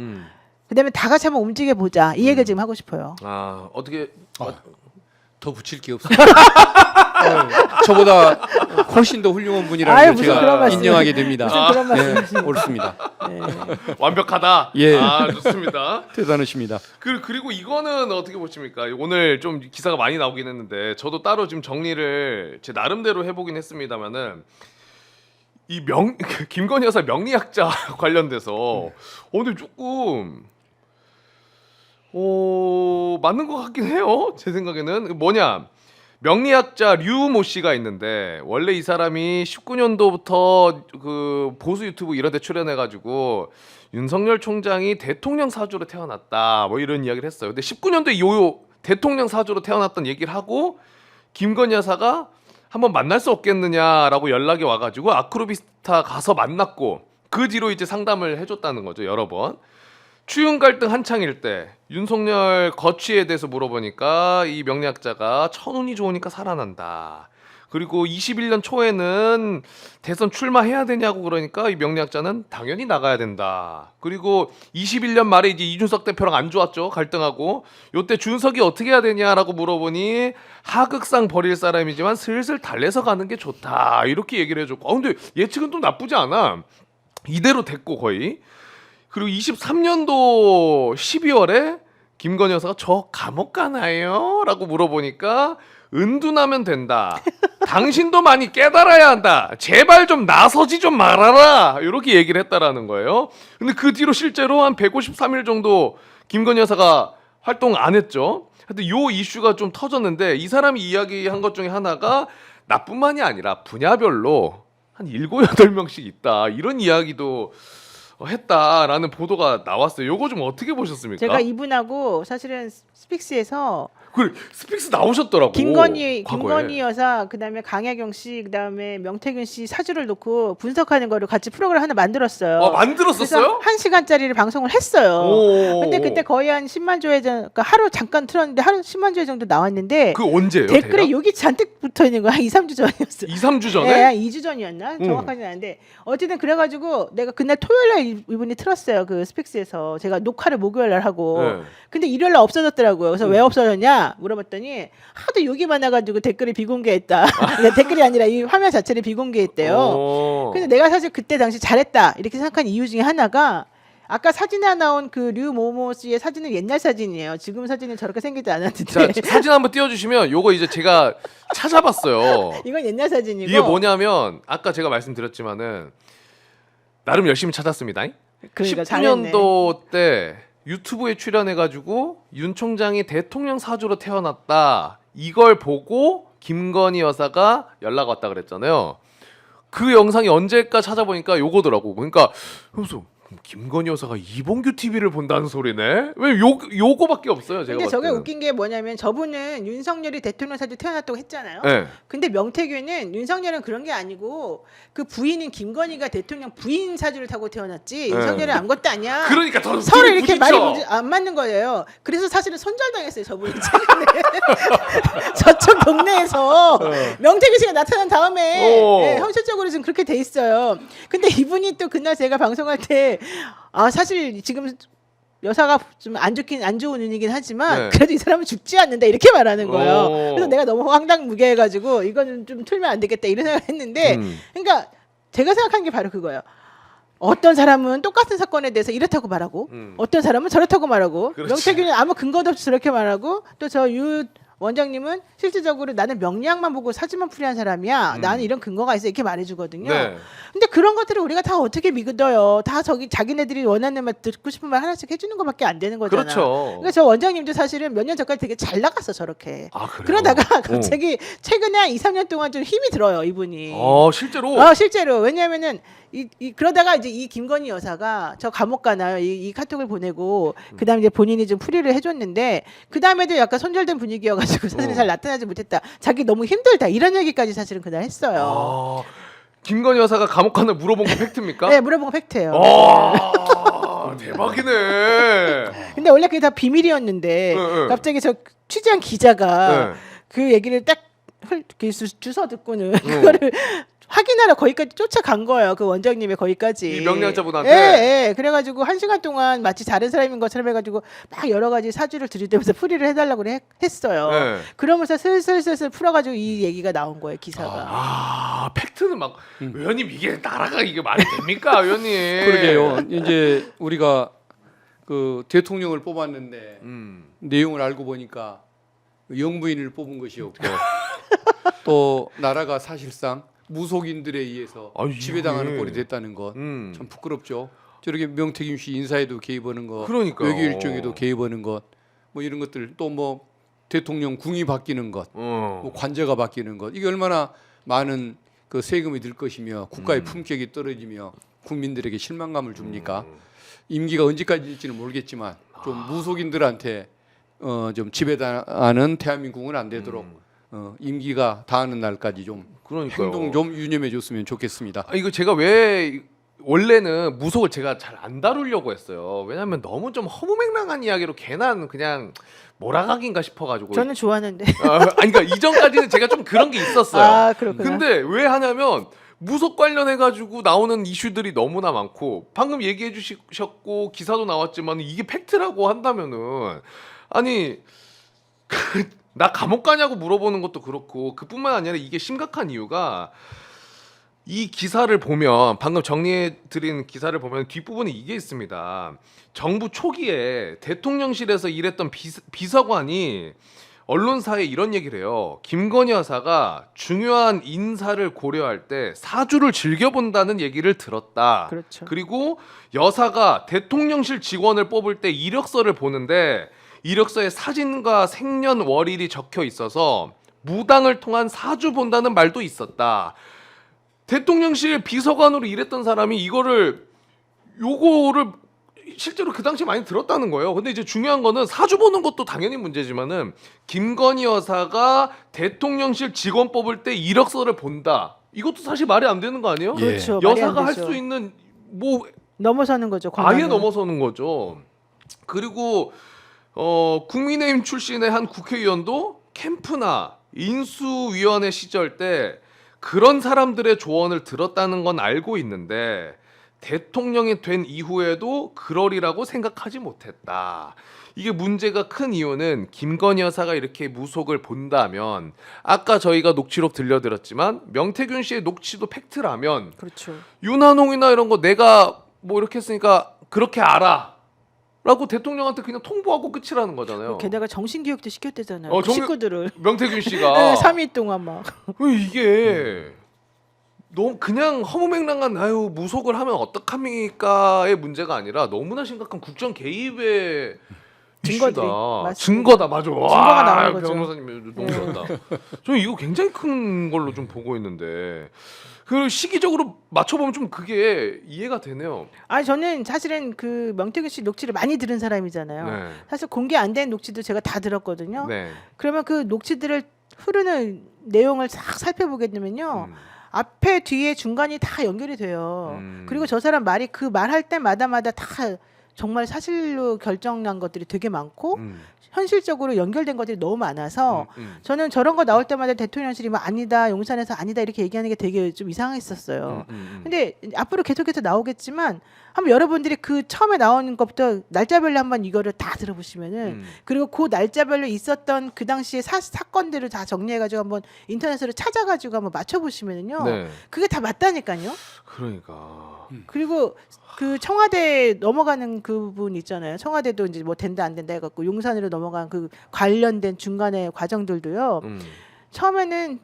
그다음에 다 같이 한번 움직여 보자. 이 얘기를 지금 하고 싶어요. 아 어떻게 더 붙일 게 없어요. 저보다 훨씬 더 훌륭한 분이라는 아유, 걸 무슨 그런 제가 말씀. 인정하게 됩니다. 무슨 그런 네, 말씀이십니까? 옳습니다. 완벽하다. 예. 아 좋습니다. 대단하십니다. 그리고 이거는 어떻게 보십니까? 오늘 좀 기사가 많이 나오긴 했는데 저도 따로 지금 정리를 제 나름대로 해보긴 했습니다만은 이 김건희 여사 명리학자 관련돼서 오늘 조금 맞는 것 같긴 해요. 제 생각에는 뭐냐, 명리학자 류모 씨가 있는데 원래 이 사람이 19년도부터 그 보수 유튜브 이런 데 출연해가지고 윤석열 총장이 대통령 사주로 태어났다 뭐 이런 이야기를 했어요. 근데 19년도에 요 대통령 사주로 태어났던 얘기를 하고 김건희 여사가 한번 만날 수 없겠느냐라고 연락이 와가지고 아크로비스타 가서 만났고 그 뒤로 이제 상담을 해줬다는 거죠, 여러 번. 추윤 갈등 한창일 때 윤석열 거취에 대해서 물어보니까 이 명리학자가 천운이 좋으니까 살아난다. 그리고 21년 초에는 대선 출마해야 되냐고 그러니까 이 명리학자는 당연히 나가야 된다. 그리고 21년 말에 이제 이준석 대표랑 안 좋았죠, 갈등하고. 요때 준석이 어떻게 해야 되냐라고 물어보니 하극상 버릴 사람이지만 슬슬 달래서 가는 게 좋다, 이렇게 얘기를 해줬고. 근데 예측은 또 나쁘지 않아. 이대로 됐고 거의. 그리고 23년도 12월에 김건희 여사가 저 감옥 가나요? 라고 물어보니까 은둔하면 된다. 당신도 많이 깨달아야 한다. 제발 좀 나서지 좀 말아라. 이렇게 얘기를 했다라는 거예요. 근데 그 뒤로 실제로 한 153일 정도 김건희 여사가 활동 안 했죠. 하여튼 요 이슈가 좀 터졌는데 이 사람이 이야기한 것 중에 하나가 나뿐만이 아니라 분야별로 한 7, 8명씩 있다. 이런 이야기도 했다라는 보도가 나왔어요. 요거 좀 어떻게 보셨습니까? 제가 이분하고 사실은 스픽스에서 그 스픽스 나오셨더라고. 김건희 과거에. 여사, 그다음에 강혜경 씨, 그다음에 명태균 씨 사주를 놓고 분석하는 거를 같이 프로그램 하나 만들었어요. 만들었었어요? 그래서 1시간짜리를 방송을 했어요. 오. 근데 그때 거의 한 10만 조회 그러니까 하루 잠깐 틀었는데 하루 10만 조회 정도 나왔는데 그 언제예요? 댓글에 대략? 욕이 잔뜩 붙어 있는 거야. 2, 3주 전이었어요. 2, 3주 네, 전에? 한 2주 전이었나? 정확하지는 않은데 어쨌든 그래가지고 내가 그날 토요일날 이분이 틀었어요. 그 스픽스에서 제가 녹화를 목요일날 하고 네. 근데 일요일날 없어졌더라고요. 그래서 왜 없어졌냐 물어봤더니 하도 욕이 많아가지고 댓글을 비공개했다. 그러니까 댓글이 아니라 이 화면 자체를 비공개했대요. 오. 근데 내가 사실 그때 당시 잘했다 이렇게 생각한 이유 중에 하나가 아까 사진에 나온 그 류모모 씨의 사진은 옛날 사진이에요. 지금 사진은 저렇게 생기지 않았는데. 자, 사진 한번 띄워주시면 요거 이제 제가 찾아봤어요. 이건 옛날 사진이고. 이게 뭐냐면 아까 제가 말씀드렸지만은 나름 열심히 찾았습니다. 그러니까 잘했네. 19년도 때 유튜브에 출연해가지고 윤 총장이 대통령 사주로 태어났다. 이걸 보고 김건희 여사가 연락 왔다 그랬잖아요. 그 영상이 언제까 찾아보니까 요거더라고. 그러니까 그래서 김건희 여사가 이봉규 TV를 본다는 소리네. 왜 요거밖에 없어요. 제가 근데 봤을 저게 때는. 웃긴 게 뭐냐면 저분은 윤석열이 대통령 사주 태어났다고 했잖아요. 네. 근데 명태균은 윤석열은 그런 게 아니고 그 부인인 김건희가 대통령 부인 사주를 타고 태어났지 윤석열은 아무것도 아니야. 그러니까 더 서로 둘이 이렇게 부딪혀. 말이 안 맞는 거예요. 그래서 사실은 손절당했어요 저분이 최근에 저쪽 동네에서 명태균 씨가 나타난 다음에 네, 현실적으로 지금 그렇게 돼 있어요. 근데 이분이 또 그날 제가 방송할 때 사실 지금 여사가 좀 안 좋은 운이긴 하지만 네. 그래도 이 사람은 죽지 않는다 이렇게 말하는 거예요. 오. 그래서 내가 너무 황당무계해가지고 이거는 좀 틀면 안 되겠다 이런 생각을 했는데 그러니까 제가 생각한 게 바로 그거예요. 어떤 사람은 똑같은 사건에 대해서 이렇다고 말하고 어떤 사람은 저렇다고 말하고 그렇지. 명태균은 아무 근거도 없이 저렇게 말하고 또 저 유 원장님은 실질적으로 나는 명리학만 보고 사진만 풀이한 사람이야. 나는 이런 근거가 있어 이렇게 말해주거든요. 네. 근데 그런 것들을 우리가 다 어떻게 믿어요? 다 자기네들이 원하는 말 듣고 싶은 말 하나씩 해주는 것밖에 안 되는 거잖아. 그렇죠. 그러니까 저 원장님도 사실은 몇 년 전까지 되게 잘 나갔어 저렇게. 아, 그래요? 그러다가 갑자기 최근에 한 2, 3년 동안 좀 힘이 들어요 이분이. 실제로. 실제로 왜냐하면은 그러다가 이제 이 김건희 여사가 저 감옥 가나요? 이 카톡을 보내고 그다음에 이제 본인이 좀 풀이를 해줬는데 그 다음에도 약간 손절된 분위기여가지고 사실은 잘 나타나지 못했다. 자기 너무 힘들다 이런 얘기까지 사실은 그날 했어요. 김건희 여사가 감옥 가나 물어본 거 팩트입니까? 네, 물어본 거 팩트예요. 대박이네. 근데 원래 그게 다 비밀이었는데 네. 갑자기 저 취재한 기자가 네. 그 얘기를 딱 주워 듣고는 그거를 확인하러 거기까지 쫓아간 거예요. 그 원장님의 거기까지. 이 명리학자분한테? 예. 그래가지고 1시간 동안 마치 다른 사람인 것처럼 해가지고 막 여러 가지 사주를 들이대면서 풀이를 해달라고 했어요. 네. 그러면서 슬슬 풀어가지고 이 얘기가 나온 거예요. 기사가. 팩트는 막 의원님 이게 나라가 이게 말이 됩니까, 의원님? 그러게요. 이제 우리가 그 대통령을 뽑았는데 내용을 알고 보니까 영부인을 뽑은 것이었고 또 나라가 사실상 무속인들에 의해서 지배당하는 꼴이 됐다는 것 참 부끄럽죠. 저렇게 명태균 씨 인사에도 개입하는 것, 그러니까요. 외교 일정에도 개입하는 것 뭐 이런 것들 또 뭐 대통령 궁이 바뀌는 것, 어. 뭐 관제가 바뀌는 것 이게 얼마나 많은 그 세금이 들 것이며 국가의 품격이 떨어지며 국민들에게 실망감을 줍니까? 임기가 언제까지일지는 모르겠지만 좀 무속인들한테 좀 지배당하는 대한민국은 안 되도록 임기가 다하는 날까지 좀 그러니까요. 행동 좀 유념해 줬으면 좋겠습니다. 이거 제가 왜 원래는 무속을 제가 잘 안 다루려고 했어요. 왜냐하면 너무 좀 허무맹랑한 이야기로 괜한 그냥 몰아가기인가 싶어가지고. 저는 좋아하는데. 아니 그러니까 이전까지는 제가 좀 그런 게 있었어요. 아, 그렇구나. 근데 왜 하냐면 무속 관련해 가지고 나오는 이슈들이 너무나 많고 방금 얘기해 주셨고 기사도 나왔지만 이게 팩트라고 한다면은 아니 나 감옥 가냐고 물어보는 것도 그렇고 그뿐만 아니라 이게 심각한 이유가 이 기사를 보면 방금 정리해 드린 기사를 보면 뒷부분에 이게 있습니다. 정부 초기에 대통령실에서 일했던 비서관이 언론사에 이런 얘기를 해요. 김건희 여사가 중요한 인사를 고려할 때 사주를 즐겨본다는 얘기를 들었다. 그렇죠. 그리고 여사가 대통령실 직원을 뽑을 때 이력서를 보는데 이력서에 사진과 생년월일이 적혀 있어서 무당을 통한 사주 본다는 말도 있었다. 대통령실 비서관으로 일했던 사람이 요거를 실제로 그 당시에 많이 들었다는 거예요. 근데 이제 중요한 거는 사주 보는 것도 당연히 문제지만은 김건희 여사가 대통령실 직원 뽑을 때 이력서를 본다. 이것도 사실 말이 안 되는 거 아니에요? 예. 그렇죠. 말이 안 여사가 할 되죠. 수 있는 뭐 넘어서는 거죠. 아예 권한을. 넘어서는 거죠. 그리고 국민의힘 출신의 한 국회의원도 캠프나 인수위원회 시절 때 그런 사람들의 조언을 들었다는 건 알고 있는데 대통령이 된 이후에도 그러리라고 생각하지 못했다. 이게 문제가 큰 이유는 김건희 여사가 이렇게 무속을 본다면 아까 저희가 녹취록 들려드렸지만 명태균 씨의 녹취도 팩트라면 그렇죠. 윤한홍이나 이런 거 내가 뭐 이렇게 했으니까 그렇게 알아 라고 대통령한테 그냥 통보하고 끝이라는 거잖아요. 게다가 정신교육도 시켰대잖아요. 어, 그 식구들을. 명태균 씨가 네, 3일 동안 막. 이게 너무 그냥 허무맹랑한 아유 무속을 하면 어떡합니까의 문제가 아니라 너무나 심각한 국정 개입의 증거들이. 이슈다. 맞습니다. 증거다 맞아. 와, 증거가 나오는 거죠. 변호사님 너무 잘한다. 저는 이거 굉장히 큰 걸로 좀 보고 있는데 그 시기적으로 맞춰보면 좀 그게 이해가 되네요. 아니 저는 사실은 그 명태균 씨 녹취를 많이 들은 사람이잖아요. 네. 사실 공개 안 된 녹취도 제가 다 들었거든요. 네. 그러면 그 녹취들을 흐르는 내용을 싹 살펴보게 되면요. 음. 앞에 뒤에 중간이 다 연결이 돼요. 음. 그리고 저 사람 말이 그 말할 때마다 다 정말 사실로 결정난 것들이 되게 많고 현실적으로 연결된 것들이 너무 많아서 저는 저런 거 나올 때마다 대통령실이 뭐 아니다 용산에서 아니다 이렇게 얘기하는 게 되게 좀 이상했었어요. 근데 앞으로 계속해서 나오겠지만 한번 여러분들이 그 처음에 나오는 것부터 날짜별로 한번 이거를 다 들어보시면은 그리고 그 날짜별로 있었던 그 당시의 사건들을 다 정리해가지고 한번 인터넷으로 찾아가지고 한번 맞춰보시면은요 네. 그게 다 맞다니까요. 그러니까. 그리고 그 청와대 넘어가는 그 부분 있잖아요. 청와대도 이제 뭐 된다 안 된다 해갖고 용산으로 넘어간 그 관련된 중간의 과정들도요. 처음에는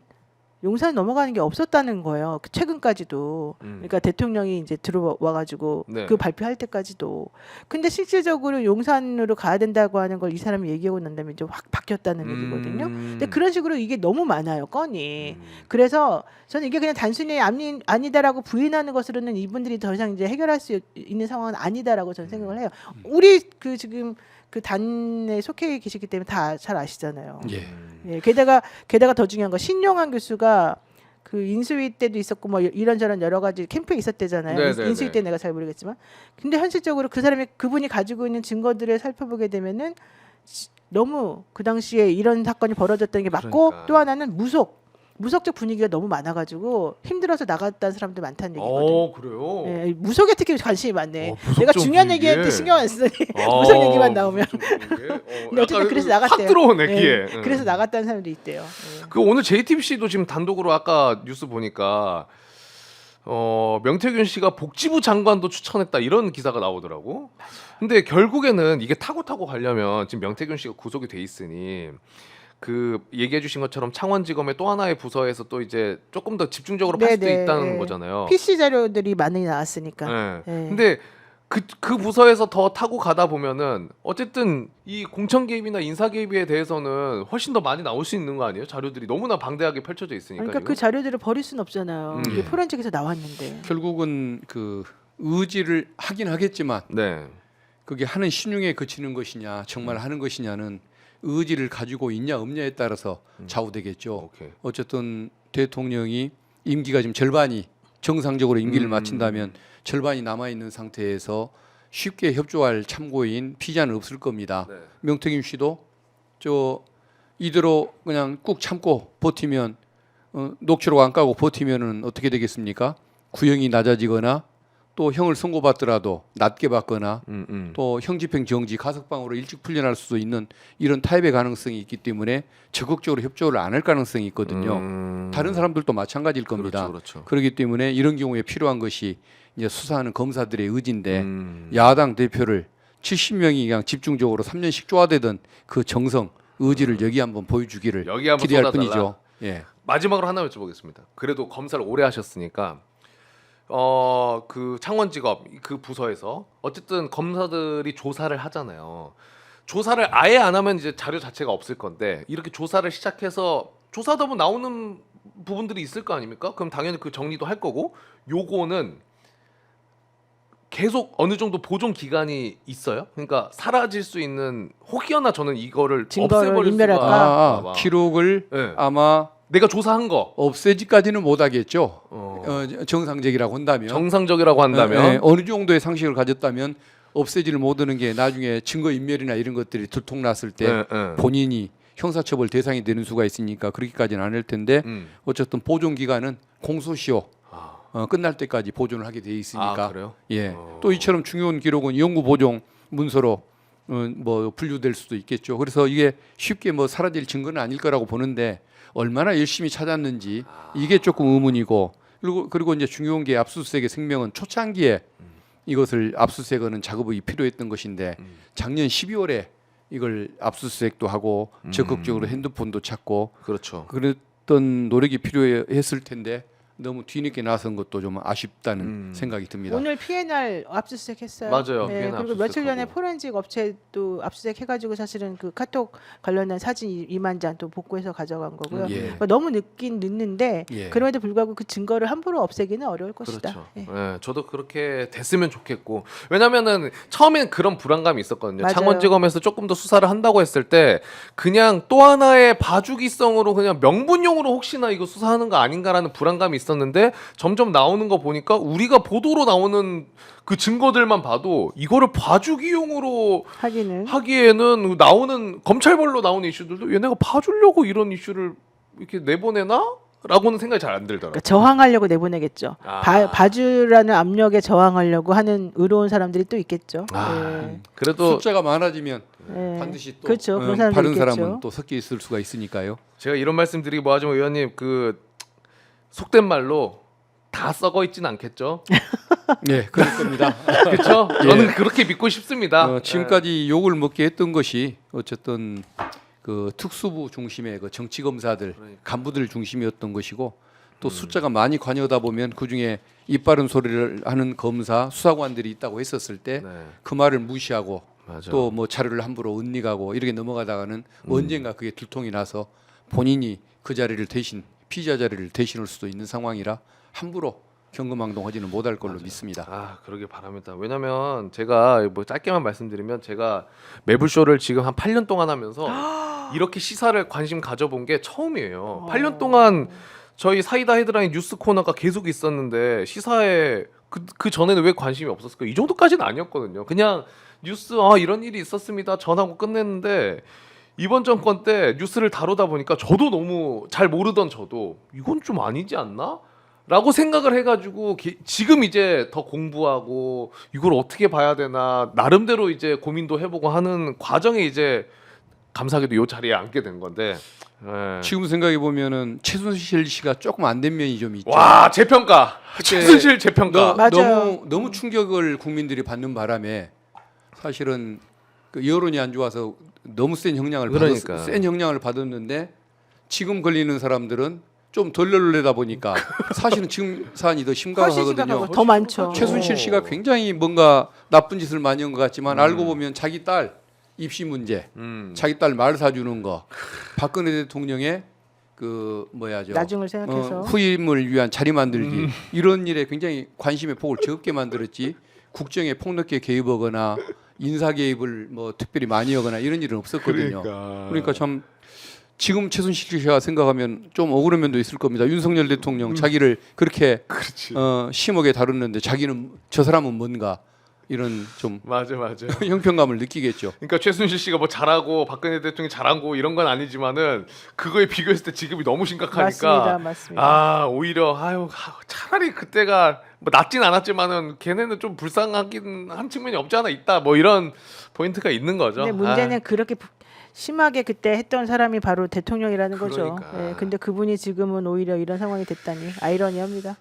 용산 넘어가는 게 없었다는 거예요. 최근까지도. 그러니까 대통령이 이제 들어와가지고 네. 그 발표할 때까지도. 근데 실질적으로 용산으로 가야 된다고 하는 걸 이 사람이 얘기하고 난 다음에 이제 확 바뀌었다는 얘기거든요. 근데 그런 식으로 이게 너무 많아요, 건이. 그래서 저는 이게 그냥 단순히 아니다라고 부인하는 것으로는 이분들이 더 이상 이제 해결할 수 있는 상황은 아니다라고 저는 생각을 해요. 우리 그 지금 그 단에 속해 계시기 때문에 다 잘 아시잖아요. 예. 예, 게다가 더 중요한 거 신용환 교수가 그 인수위 때도 있었고 뭐 이런저런 여러 가지 캠프에 있었대잖아요. 네네네. 인수위 때 내가 잘 모르겠지만, 근데 현실적으로 그분이 가지고 있는 증거들을 살펴보게 되면은 너무 그 당시에 이런 사건이 벌어졌다는 게 맞고 그러니까. 또 하나는 무속적 분위기가 너무 많아가지고 힘들어서 나갔다는 사람들 많다는 얘기거든요. 그래요. 예, 무속에 특히 관심이 많네. 무속적 내가 중요한 분위기에. 얘기할 때 신경 안 쓰더니 무속 얘기만 나오면. 근데 어쨌든 그래서 나갔대요. 확 들어오네 예, 귀에. 그래서 나갔다는 사람도 있대요. 예. 그 오늘 JTBC도 지금 단독으로 아까 뉴스 보니까 명태균 씨가 복지부 장관도 추천했다 이런 기사가 나오더라고. 근데 결국에는 이게 타고 가려면 지금 명태균 씨가 구속이 돼 있으니 그 얘기해 주신 것처럼 창원지검의 또 하나의 부서에서 또 이제 조금 더 집중적으로 팔 수도 네네, 있다는 예. 거잖아요. PC 자료들이 많이 나왔으니까. 네. 예. 근데 그 부서에서 더 타고 가다 보면은 어쨌든 이 공천 개입이나 인사 개입에 대해서는 훨씬 더 많이 나올 수 있는 거 아니에요? 자료들이 너무나 방대하게 펼쳐져 있으니까. 그러니까 그 자료들을 버릴 수는 없잖아요. 이게 예. 포렌식에서 나왔는데. 결국은 그 의지를 하긴 하겠지만 네. 그게 하는 신용에 그치는 것이냐 정말 하는 것이냐는 의지를 가지고 있냐 없냐에 따라서 좌우되겠죠. 오케이. 어쨌든 대통령이 임기가 지금 절반이 정상적으로 임기를 마친다면 절반이 남아 있는 상태에서 쉽게 협조할 참고인 피자는 없을 겁니다. 네. 명태균 씨도 저 이대로 그냥 꾹 참고 버티면 녹취록 안 까고 버티면은 어떻게 되겠습니까? 구형이 낮아지거나 또 형을 선고받더라도 낮게 받거나 또 형집행 정지 가석방으로 일찍 풀려날 수도 있는 이런 타입의 가능성이 있기 때문에 적극적으로 협조를 안 할 가능성이 있거든요. 다른 사람들도 마찬가지일 겁니다. 그렇죠. 그렇기 때문에 이런 경우에 필요한 것이 이제 수사하는 검사들의 의지인데 야당 대표를 70명이 그냥 집중적으로 3년씩 쪼아대던 그 정성, 의지를 여기 한번 보여주기를 여기 한번 기대할 쏟아달라. 뿐이죠. 예. 마지막으로 하나 여쭤보겠습니다. 그래도 검사를 오래 하셨으니까 그 창원지검 그 부서에서 어쨌든 검사들이 조사를 하잖아요. 조사를 아예 안 하면 이제 자료 자체가 없을 건데 이렇게 조사를 시작해서 조사하다 보면 나오는 부분들이 있을 거 아닙니까? 그럼 당연히 그 정리도 할 거고 요거는 계속 어느 정도 보존 기간이 있어요? 그러니까 사라질 수 있는 혹여나 저는 이거를 증거를 없애버릴 인멸할까? 수가 아, 기록을 네. 아마 내가 조사한 거 없애지까지는 못하겠죠. 정상적이라고 한다면 정상적이라고 한다면 어느 정도의 상식을 가졌다면 없애지를 못하는 게 나중에 증거 인멸이나 이런 것들이 들통났을 때 본인이 형사처벌 대상이 되는 수가 있으니까 그렇게까지는 안 할 텐데 어쨌든 보존 기간은 공소시효 끝날 때까지 보존을 하게 돼 있으니까. 아, 그래요? 예. 또 이처럼 중요한 기록은 영구 보존 문서로 뭐 분류될 수도 있겠죠. 그래서 이게 쉽게 뭐 사라질 증거는 아닐 거라고 보는데 얼마나 열심히 찾았는지 이게 조금 의문이고 그리고 이제 중요한 게 압수수색의 생명은 초창기에 이것을 압수수색하는 작업이 필요했던 것인데 작년 12월에 이걸 압수수색도 하고 적극적으로 핸드폰도 찾고 그렇죠. 그랬던 노력이 필요했을 텐데 너무 뒤늦게 나선 것도 좀 아쉽다는 생각이 듭니다. 오늘 P&R 압수수색했어요. 맞아요. 네, P&R 그리고 며칠 전에 압수수색하고. 포렌식 업체도 압수수색해가지고 사실은 그 카톡 관련된 사진 2만 장 또 복구해서 가져간 거고요. 예. 그러니까 너무 늦긴 늦는데 예. 그럼에도 불구하고 그 증거를 함부로 없애기는 어려울 것이다. 그렇죠. 예. 예, 저도 그렇게 됐으면 좋겠고 왜냐면은 처음엔 그런 불안감이 있었거든요. 맞아요. 창원지검에서 조금 더 수사를 한다고 했을 때 그냥 또 하나의 봐주기성으로 그냥 명분용으로 혹시나 이거 수사하는 거 아닌가라는 불안감이 있었는데 점점 나오는 거 보니까 우리가 보도로 나오는 그 증거들만 봐도 이거를 봐주기용으로 하기에는 나오는 검찰별로 나오는 이슈들도 얘네가 봐주려고 이런 이슈를 이렇게 내보내나? 라고는 생각이 잘 안 들더라고요. 그러니까 저항하려고 내보내겠죠. 아. 봐주라는 압력에 저항하려고 하는 의로운 사람들이 또 있겠죠. 그래도 숫자가 많아지면 예. 반드시 또 그렇죠. 그런 사람도 다른 있겠죠. 사람은 또 섞여 있을 수가 있으니까요. 제가 이런 말씀 드리기 뭐하지만 의원님 그 속된 말로 다 썩어 있진 않겠죠? 네, 그럴 겁니다. 그렇죠? 저는 그렇게 믿고 싶습니다. 지금까지 욕을 먹게 했던 것이 어쨌든 그 특수부 중심의 그 정치 검사들, 간부들 중심이었던 것이고 또 숫자가 많이 관여하다 보면 그 중에 이빠른 소리를 하는 검사, 수사관들이 있다고 했었을 때 그 말을 무시하고 맞아. 또 뭐 자료를 함부로 은닉하고 이렇게 넘어가다가는 언젠가 그게 들통이 나서 본인이 그 자리를 대신 피의자 자리를 대신할 수도 있는 상황이라 함부로 경거망동하지는 못할 걸로 믿습니다. 아, 그러길 바랍니다. 왜냐면 제가 뭐 짧게만 말씀드리면 제가 매불쇼를 지금 한 8년 동안 하면서 이렇게 시사를 관심 가져본 게 처음이에요. 8년 동안 저희 사이다 헤드라인 뉴스 코너가 계속 있었는데 시사에 그 전에는 왜 관심이 없었을까? 이 정도까지는 아니었거든요. 그냥 뉴스 이런 일이 있었습니다. 전하고 끝냈는데 이번 정권 때 뉴스를 다루다 보니까 저도 너무 잘 모르던 저도 이건 좀 아니지 않나? 라고 생각을 해가지고 지금 이제 더 공부하고 이걸 어떻게 봐야 되나 나름대로 이제 고민도 해보고 하는 과정에 이제 감사하게도 이 자리에 앉게 된 건데 지금 생각해 보면은 최순실 씨가 조금 안 된 면이 좀 있죠. 와 재평가 최순실 재평가 맞아요. 너무 충격을 국민들이 받는 바람에 사실은 그 여론이 안 좋아서 너무 센 영향을 그러니까. 센 영향을 받았는데 지금 걸리는 사람들은 좀 덜 놀래다 보니까 사실은 지금 사안이 더 훨씬 심각하거든요. 심각하고 더 많죠. 최순실 씨가 굉장히 뭔가 나쁜 짓을 많이 한 것 같지만 알고 보면 자기 딸 입시 문제, 자기 딸 말 사주는 거, 박근혜 대통령의 그 뭐야죠? 나중을 생각해서. 후임을 위한 자리 만들기 이런 일에 굉장히 관심의 폭을 적게 만들었지 국정에 폭넓게 개입하거나 인사 개입을 뭐 특별히 많이 하거나 이런 일은 없었거든요. 그러니까 참 지금 최순실 씨가 생각하면 좀 억울한 면도 있을 겁니다. 윤석열 대통령 자기를 그렇게 심하게 다뤘는데 자기는 저 사람은 뭔가 이런 좀 맞아. 형평감을 느끼겠죠. 그러니까 최순실 씨가 뭐 잘하고 박근혜 대통령이 잘하고 이런 건 아니지만은 그거에 비교했을 때 지금이 너무 심각하니까 맞습니다. 아 오히려 차라리 그때가 뭐 낫진 않았지만은 걔네는 좀 불쌍하긴 한 측면이 없지 않아 있다 뭐 이런 포인트가 있는 거죠. 근데 문제는 그렇게 심하게 그때 했던 사람이 바로 대통령이라는 거죠. 그러니까. 네, 근데 그분이 지금은 오히려 이런 상황이 됐다니 아이러니합니다.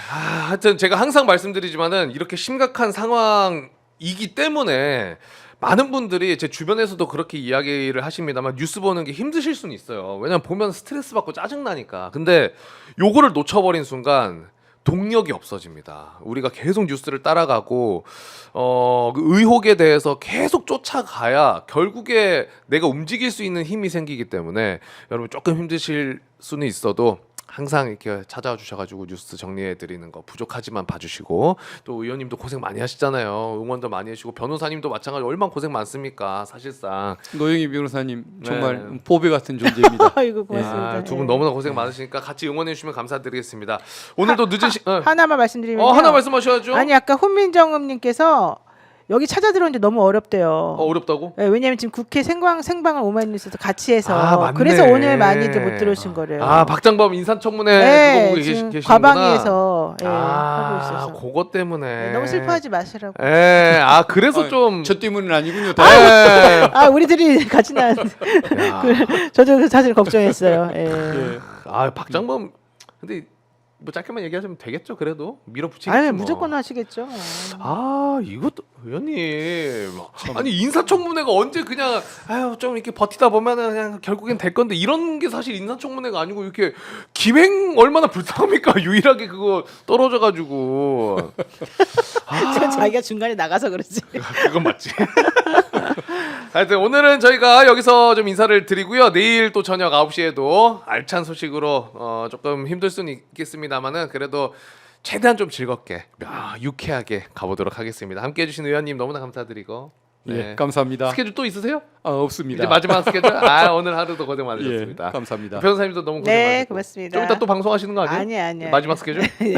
하여튼 제가 항상 말씀드리지만은 이렇게 심각한 상황이기 때문에 많은 분들이 제 주변에서도 그렇게 이야기를 하십니다만 뉴스 보는 게 힘드실 수는 있어요. 왜냐면 보면 스트레스 받고 짜증 나니까. 근데 요거를 놓쳐버린 순간 동력이 없어집니다. 우리가 계속 뉴스를 따라가고 그 의혹에 대해서 계속 쫓아가야 결국에 내가 움직일 수 있는 힘이 생기기 때문에 여러분 조금 힘드실 수는 있어도 항상 이렇게 찾아와 주셔가지고 뉴스 정리해 드리는 거 부족하지만 봐주시고 또 의원님도 고생 많이 하시잖아요. 응원도 많이 해주시고 변호사님도 마찬가지로 얼마나 고생 많습니까 사실상. 노영희 변호사님 정말 네. 보배 같은 존재입니다. 아이고 고맙습니다. 두 분 예. 너무나 고생 많으시니까 같이 응원해 주시면 감사드리겠습니다. 오늘도 늦은 하나만 말씀드리면 하나 말씀하셔야죠. 아니 아까 혼민정음님께서 여기 찾아 들어오는데 너무 어렵대요. 어렵다고? 네, 왜냐면 지금 국회 생방을 오마이뉴스에서 같이 해서 맞네. 그래서 오늘 많이들 못 들어오신 거래요. 박장범 인사청문회 네, 그거 보고 지금 계시는구나. 과방위에서 하고 있어서 그것 때문에. 네, 너무 슬퍼하지 마시라고. 그래서 좀. 저 때문은 아니군요. 우리들이 같이 나왔는데 저도 사실 걱정했어요. 예. 예. 박장범 근데 뭐 짧게만 얘기하자면 되겠죠. 그래도 밀어붙이겠죠. 아유 뭐. 무조건 하시겠죠. 이것도 의원님 아니 인사청문회가 언제 그냥 좀 이렇게 버티다 보면은 그냥 결국엔 될 건데 이런 게 사실 인사청문회가 아니고 이렇게 기획 얼마나 불쌍합니까 유일하게 그거 떨어져가지고 자기가 중간에 나가서 그러지. 그건 맞지. 하여튼 오늘은 저희가 여기서 좀 인사를 드리고요. 내일 또 저녁 9시에도 알찬 소식으로 조금 힘들 수는 있겠습니다만은 그래도 최대한 좀 즐겁게 유쾌하게 가보도록 하겠습니다. 함께해 주신 의원님 너무나 감사드리고 예, 감사합니다. 스케줄 또 있으세요? 없습니다. 이제 마지막 스케줄? 오늘 하루도 고생 많으셨습니다. 예, 감사합니다. 변호사님도 너무 고생 네, 많으셨고 고맙습니다. 좀 이따 또 방송하시는 거 아니에요? 아니요. 마지막 스케줄? 네.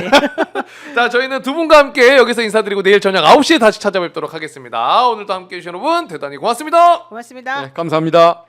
자, 저희는 두 분과 함께 여기서 인사드리고 내일 저녁 9시에 다시 찾아뵙도록 하겠습니다. 오늘도 함께해 주신 여러분 대단히 고맙습니다. 고맙습니다. 네, 감사합니다.